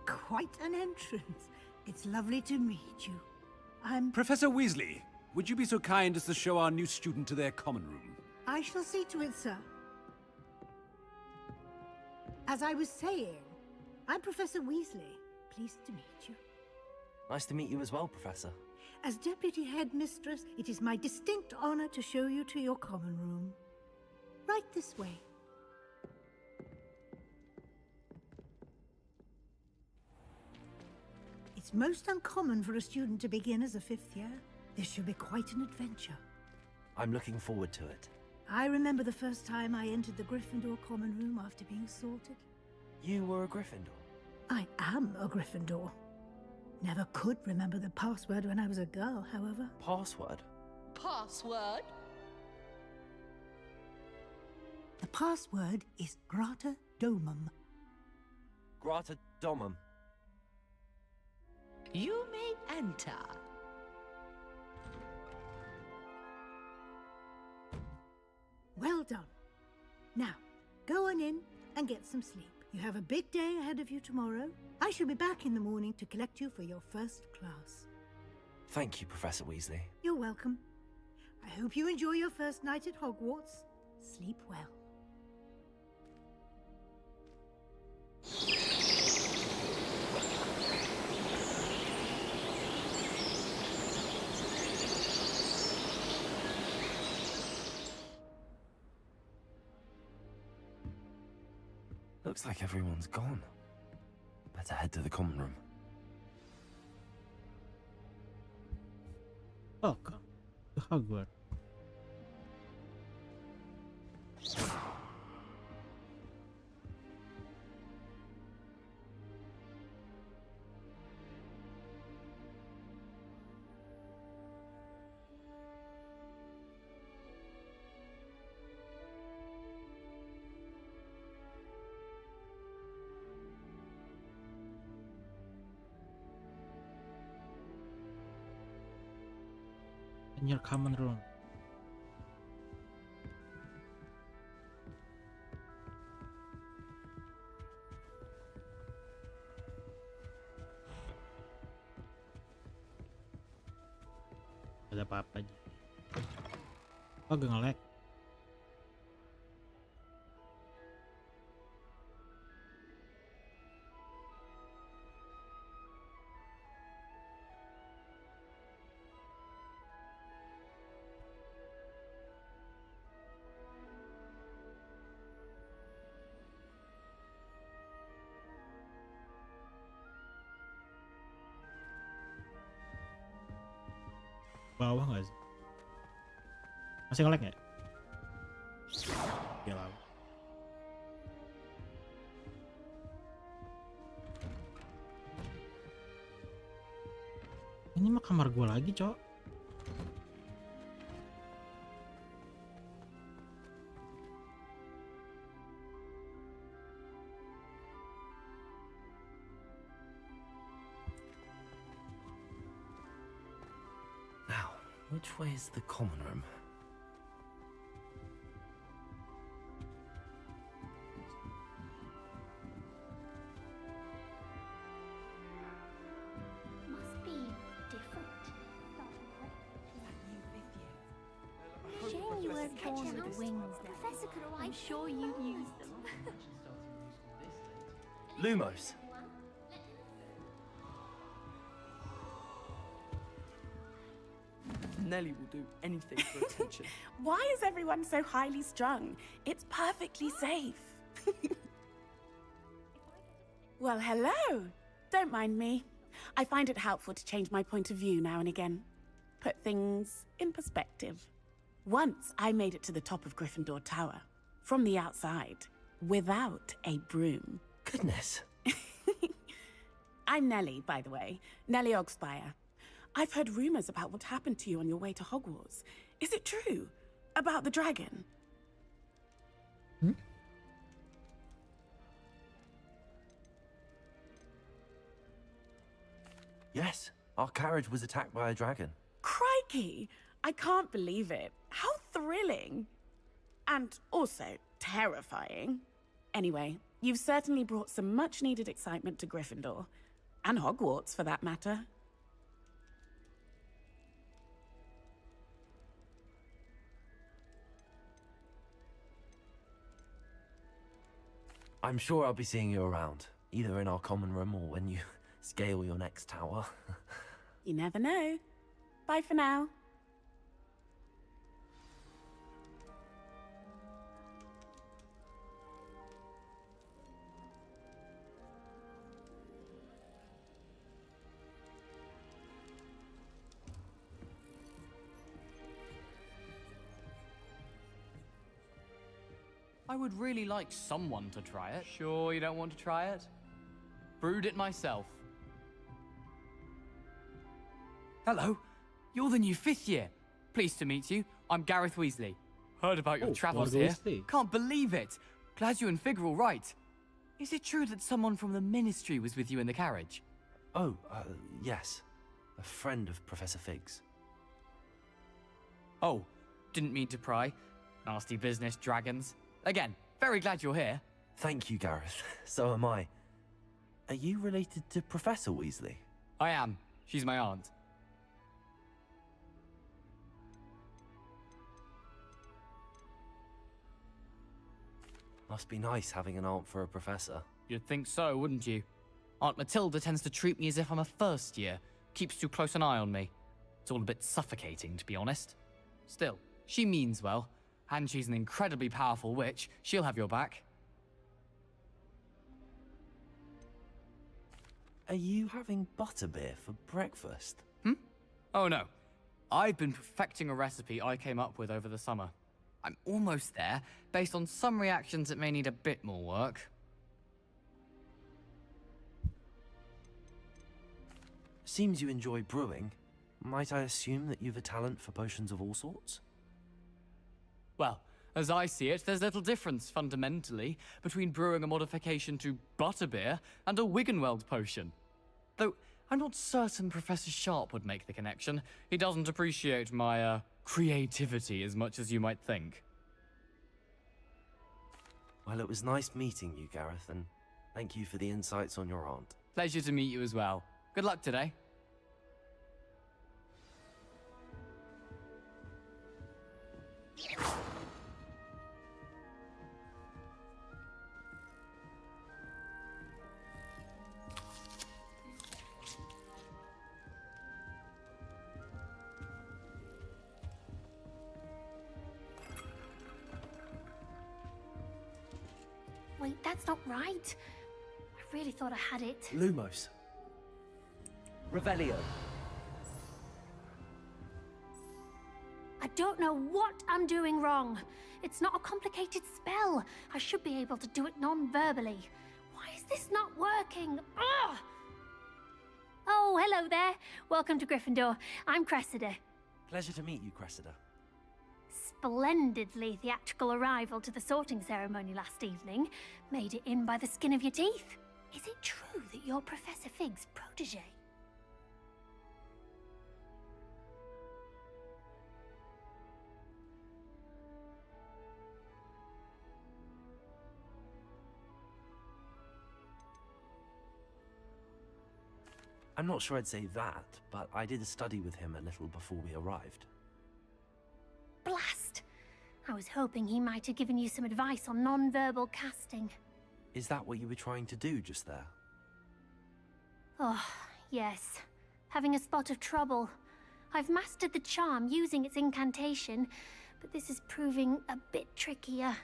Quite an entrance. It's lovely to meet you. Professor Weasley, would you be so kind as to show our new student to their common room? I shall see to it, sir. As I was saying, I'm Professor Weasley. Pleased to meet you. Nice to meet you as well, Professor. As Deputy Headmistress, it is my distinct honor to show you to your common room. Right this way. It's most uncommon for a student to begin as a 5th year. This should be quite an adventure. I'm looking forward to it. I remember the first time I entered the Gryffindor common room after being sorted. You were a Gryffindor? I am a Gryffindor. Never could remember the password when I was a girl, however. Password? Password? The password is Grata Domum. Grata Domum. You may enter. Well done. Now, go on in and get some sleep. You have a big day ahead of you tomorrow. I shall be back in the morning to collect you for your first class. Thank you, Professor Weasley. You're welcome. I hope you enjoy your first night at Hogwarts. Sleep well. Looks like everyone's gone. Better head to the common room. Welcome to Hogwarts. In your common room. Ada apa-apa aja. Oh, gak nge-lag. Bawah nggak sih? Masih nge-lag nggak? Ya lah. Ini mah kamar gue lagi, Cok. Which way is the common room? Must be different. Shame you weren't unicorn with wings now. I'm sure you use them. Lumos. Nellie will do anything for attention. Why is everyone so highly strung? It's perfectly safe. Well, hello. Don't mind me. I find it helpful to change my point of view now and again. Put things in perspective. Once I made it to the top of Gryffindor Tower, from the outside, without a broom. Goodness. I'm Nellie, by the way. Nellie Ogspire. I've heard rumors about what happened to you on your way to Hogwarts. Is it true? About the dragon? Yes, our carriage was attacked by a dragon. Crikey! I can't believe it. How thrilling! And also terrifying. Anyway, you've certainly brought some much-needed excitement to Gryffindor. And Hogwarts, for that matter. I'm sure I'll be seeing you around, either in our common room or when you scale your next tower. You never know. Bye for now. I would really like someone to try it. Sure you don't want to try it? Brewed it myself. Hello, you're the new 5th year. Pleased to meet you. I'm Gareth Weasley. Heard about your travels here. Can't believe it. Glad you and Fig are all right. Is it true that someone from the Ministry was with you in the carriage? Oh, yes. A friend of Professor Fig's. Oh, didn't mean to pry. Nasty business, dragons. Again, very glad you're here. Thank you, Gareth. So am I. Are you related to Professor Weasley? I am. She's my aunt. Must be nice having an aunt for a professor. You'd think so, wouldn't you? Aunt Matilda tends to treat me as if I'm a first year. Keeps too close an eye on me. It's all a bit suffocating, to be honest. Still, she means well. And she's an incredibly powerful witch. She'll have your back. Are you having butterbeer for breakfast? Oh no. I've been perfecting a recipe I came up with over the summer. I'm almost there. Based on some reactions, it may need a bit more work. Seems you enjoy brewing. Might I assume that you've a talent for potions of all sorts? Well, as I see it, there's little difference, fundamentally, between brewing a modification to butterbeer and a Wiggenweld potion. Though, I'm not certain Professor Sharp would make the connection. He doesn't appreciate my, creativity as much as you might think. Well, it was nice meeting you, Gareth, and thank you for the insights on your aunt. Pleasure to meet you as well. Good luck today. Wait, that's not right. I really thought I had it. Lumos. Revelio. I don't know what I'm doing wrong. It's not a complicated spell. I should be able to do it non-verbally. Why is this not working? Ugh! Oh, hello there. Welcome to Gryffindor. I'm Cressida. Pleasure to meet you, Cressida. Splendidly theatrical arrival to the sorting ceremony last evening. Made it in by the skin of your teeth. Is it true that you're Professor Fig's protege? I'm not sure I'd say that, but I did study with him a little before we arrived. Blast! I was hoping he might have given you some advice on non-verbal casting. Is that what you were trying to do just there? Oh, yes. Having a spot of trouble. I've mastered the charm using its incantation, but this is proving a bit trickier.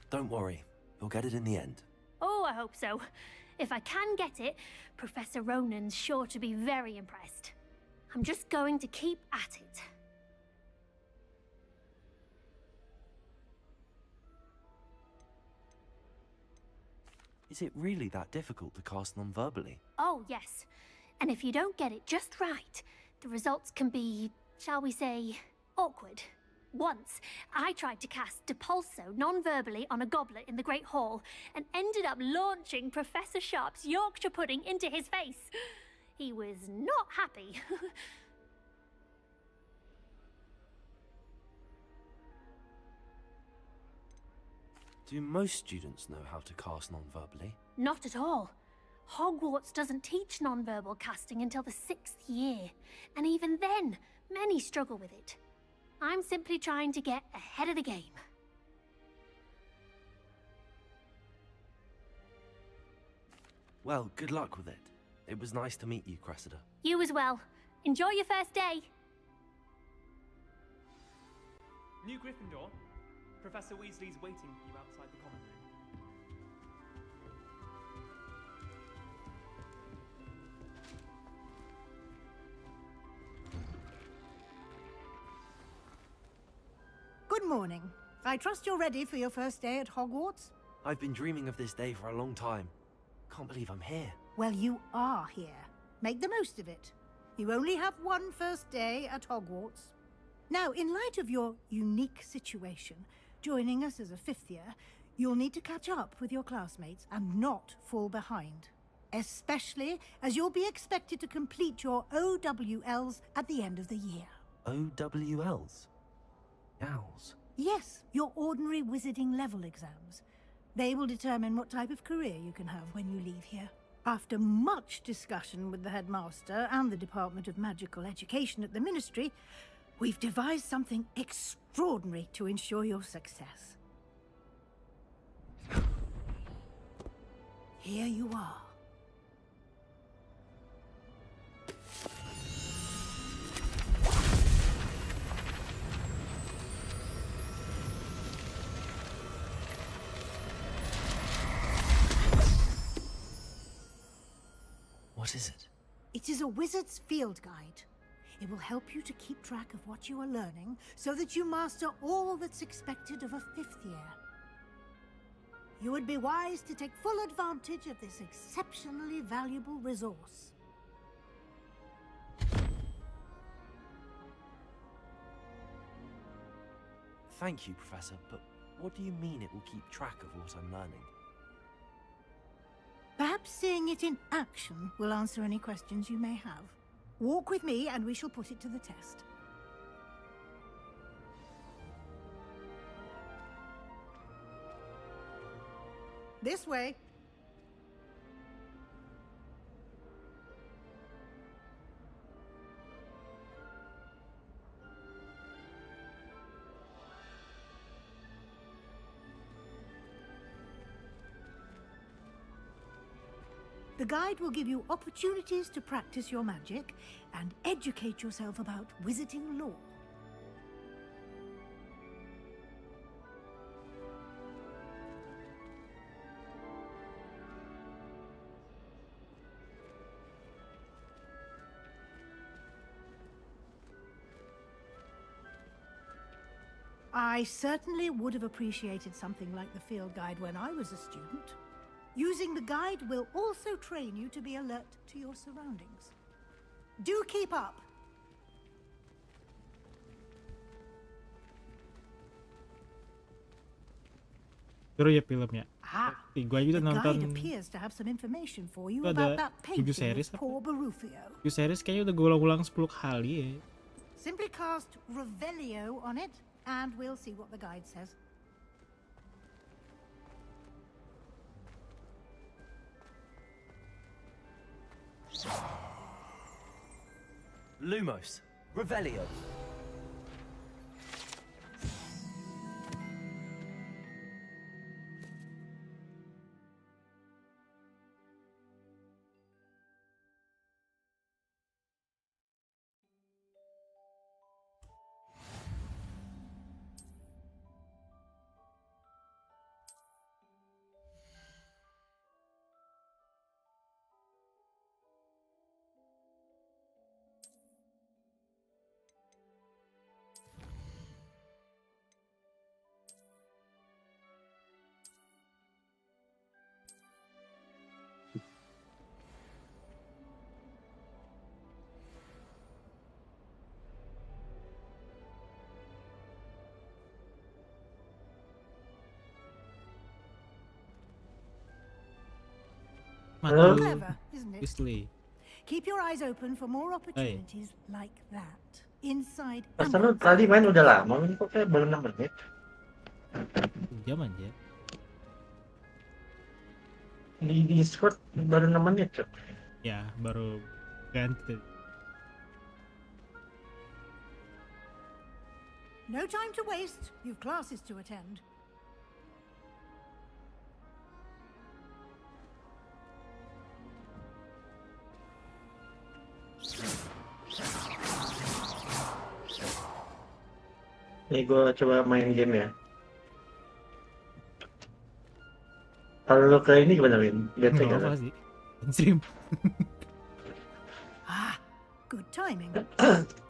Don't worry, you'll get it in the end. Oh, I hope so. If I can get it, Professor Ronan's sure to be very impressed. I'm just going to keep at it. Is it really that difficult to cast non-verbally? Oh, yes. And if you don't get it just right, the results can be, shall we say, awkward. Once, I tried to cast Depulso non-verbally on a goblet in the Great Hall and ended up launching Professor Sharp's Yorkshire pudding into his face. He was not happy. Do most students know how to cast non-verbally? Not at all. Hogwarts doesn't teach non-verbal casting until the 6th year, and even then, many struggle with it. I'm simply trying to get ahead of the game. Well, good luck with it. It was nice to meet you, Cressida. You as well. Enjoy your first day. New Gryffindor. Professor Weasley's waiting for you outside the common room. Good morning. I trust you're ready for your first day at Hogwarts? I've been dreaming of this day for a long time. Can't believe I'm here. Well, you are here. Make the most of it. You only have one first day at Hogwarts. Now, in light of your unique situation, joining us as a 5th year, you'll need to catch up with your classmates and not fall behind. Especially as you'll be expected to complete your OWLs at the end of the year. OWLs? Owls? Yes, your ordinary wizarding level exams. They will determine what type of career you can have when you leave here. After much discussion with the headmaster and the Department of Magical Education at the Ministry, we've devised something extraordinary to ensure your success. Here you are. What is it? It is a wizard's field guide. It will help you to keep track of what you are learning so that you master all that's expected of a 5th year. You would be wise to take full advantage of this exceptionally valuable resource. Thank you, Professor, but what do you mean it will keep track of what I'm learning? Perhaps seeing it in action will answer any questions you may have. Walk with me and we shall put it to the test. This way. The guide will give you opportunities to practice your magic and educate yourself about wizarding lore. I certainly would have appreciated something like the field guide when I was a student. Using the guide will also train you to be alert to your surroundings. Do keep up! Seru ya filmnya. Gue aja udah The nonton. guide appears to have some information for you Itu about ada that 7 painting series of apa? poor Barufio. 7 series kayaknya udah gue ulang-ulang 10 kali ya. Simply cast Revelio on it, and we'll see what the guide says. Lumos, Revelio. Matu Clever, isn't it? Weasley. Keep your eyes open for more opportunities like that. Inside and Masa lu outside tadi of main udah class. lama, main kok kayak baru 6 menit. Jam aja. Di Discord baru 6 menit, Cok. Ya, baru ganti. No time to waste. You've classes to attend. Nih gue coba main game ya. Kalau lu ke ini gimana, Win? Bete Nggak gak? apa sih. Stream. Good timing.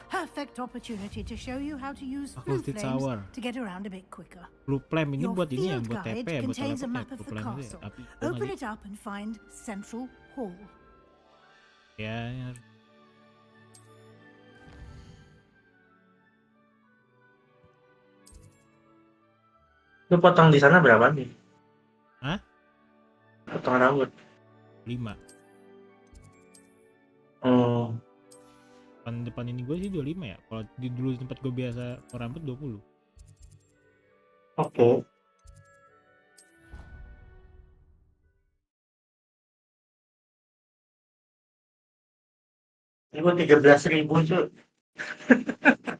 Perfect opportunity to show you how to use Faculty blue flames Tower. to get around a bit quicker. Blue Flame ini Your buat ini ya, field buat guide TP ya, buat contains a telepon ya. map of Blue the Flame itu ya. castle. Api itu Open lagi. it up and find Central Hall. Ya, ya. Lu potong di sana berapa nih? Hah? Potong rambut. 5. Oh. Depan ini gue sih 25 ya. Kalau di dulu tempat gue biasa rambut 20. Oke. Ini gue 13.000, Cok.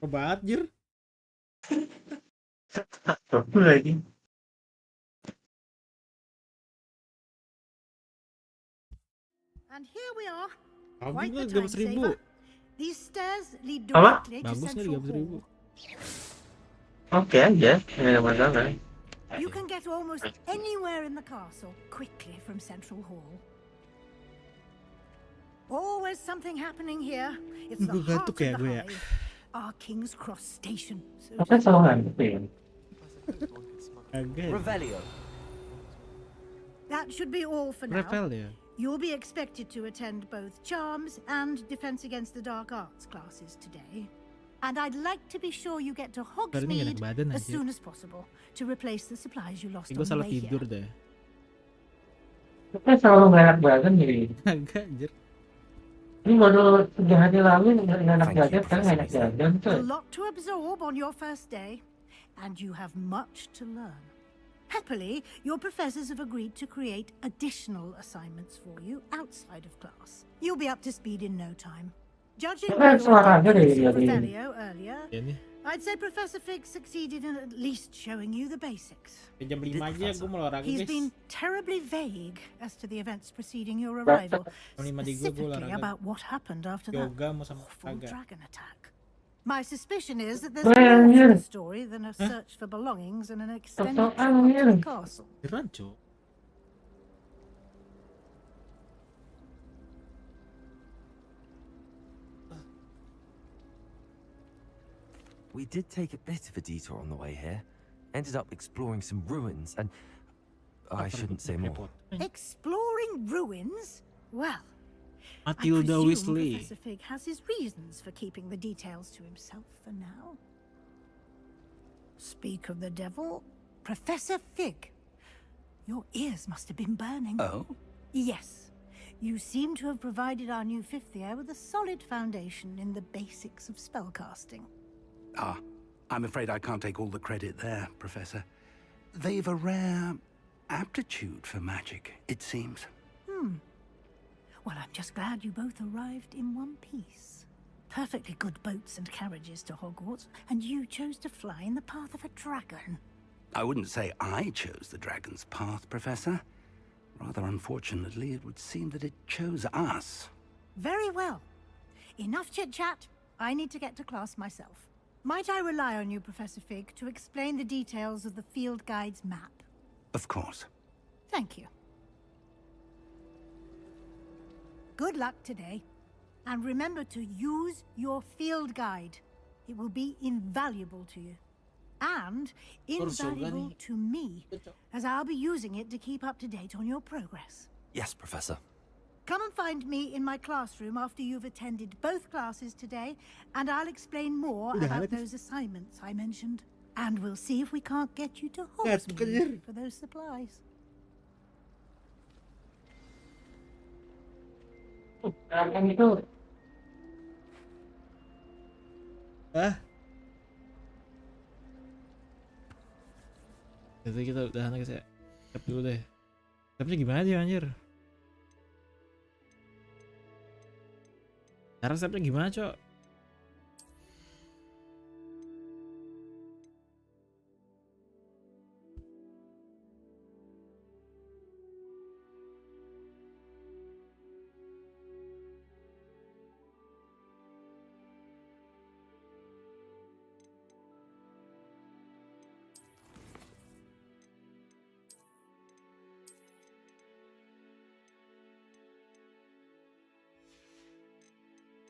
Kebanget, Jir. Satu lagi. And here we are. Bagus Quite the nggak time 13.000? saver. These stairs lead Apa? directly to Bagus nggak Central 13.000? Hall. Oke aja, nggak ada masalah. You can get almost anywhere in the castle quickly from Central Hall. Always something happening here. It's the Gue heart gantuk of ya the gue ya. hive. Our King's Cross Station. So to Apa selalu ngantuk ya? Agak. Revelio. That should be all for now. Revel ya. You'll be expected to attend both Charms and Defense Against the Dark Arts classes today. And I'd like to be sure you get to Hari ini gak enak Hogsmeade badan as aja. soon as possible to replace the supplies you lost Gue on the salah way tidur here. deh. Apa selalu nggak enak badan nih? Agak, Jir. Ini baru 3 hari lalu nggak enak Thank you, badan, sekarang nggak enak Professor badan, A Cok. lot to absorb on your first day, and you have much to learn. Happily, your professors have agreed to create additional assignments for you outside of class. You'll be up to speed in no time. Judging by your Olahraga deh documents dia of di. Revelio earlier, Ya nih. I'd say Professor Fig succeeded in at least showing you the basics. Jam 5 aja gue mau olahraga, He's guys. been terribly vague as to the events preceding your arrival, Jam 5 di gue specifically olahraga. about what happened after that Yoga mau sama awful olahraga. dragon attack. My suspicion is that there's more to the story than a search for belongings and an extended trip up to the castle. Beneran, Cok. We did take a bit of a detour on the way here. Ended up exploring some ruins and... I shouldn't say more. Exploring ruins? Well, Matilda I presume Weasley. Professor Fig has his reasons for keeping the details to himself for now. Speak of the devil, Professor Fig. Your ears must have been burning. Oh? Yes. You seem to have provided our new fifth year with a solid foundation in the basics of spellcasting. Ah, I'm afraid I can't take all the credit there, Professor. They've a rare aptitude for magic, it seems. Well, I'm just glad you both arrived in one piece. Perfectly good boats and carriages to Hogwarts, and you chose to fly in the path of a dragon. I wouldn't say I chose the dragon's path, Professor. Rather unfortunately, it would seem that it chose us. Very well. Enough chit-chat. I need to get to class myself. Might I rely on you, Professor Fig, to explain the details of the field guide's map? Of course. Thank you. Good luck today. And remember to use your field guide. It will be invaluable to you. And invaluable to me, as I'll be using it to keep up to date on your progress. Yes, Professor. Come and find me in my classroom after you've attended both classes today, and I'll explain more about those assignments I mentioned. And we'll see if we can't get you to Hogsmeade for those supplies. Jadi kita udahan guys ya. Tap dulu deh. Tapnya gimana sih anjir? Cara stepnya gimana, Cok?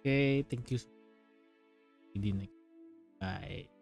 Okay, thank you. Di next. Bye.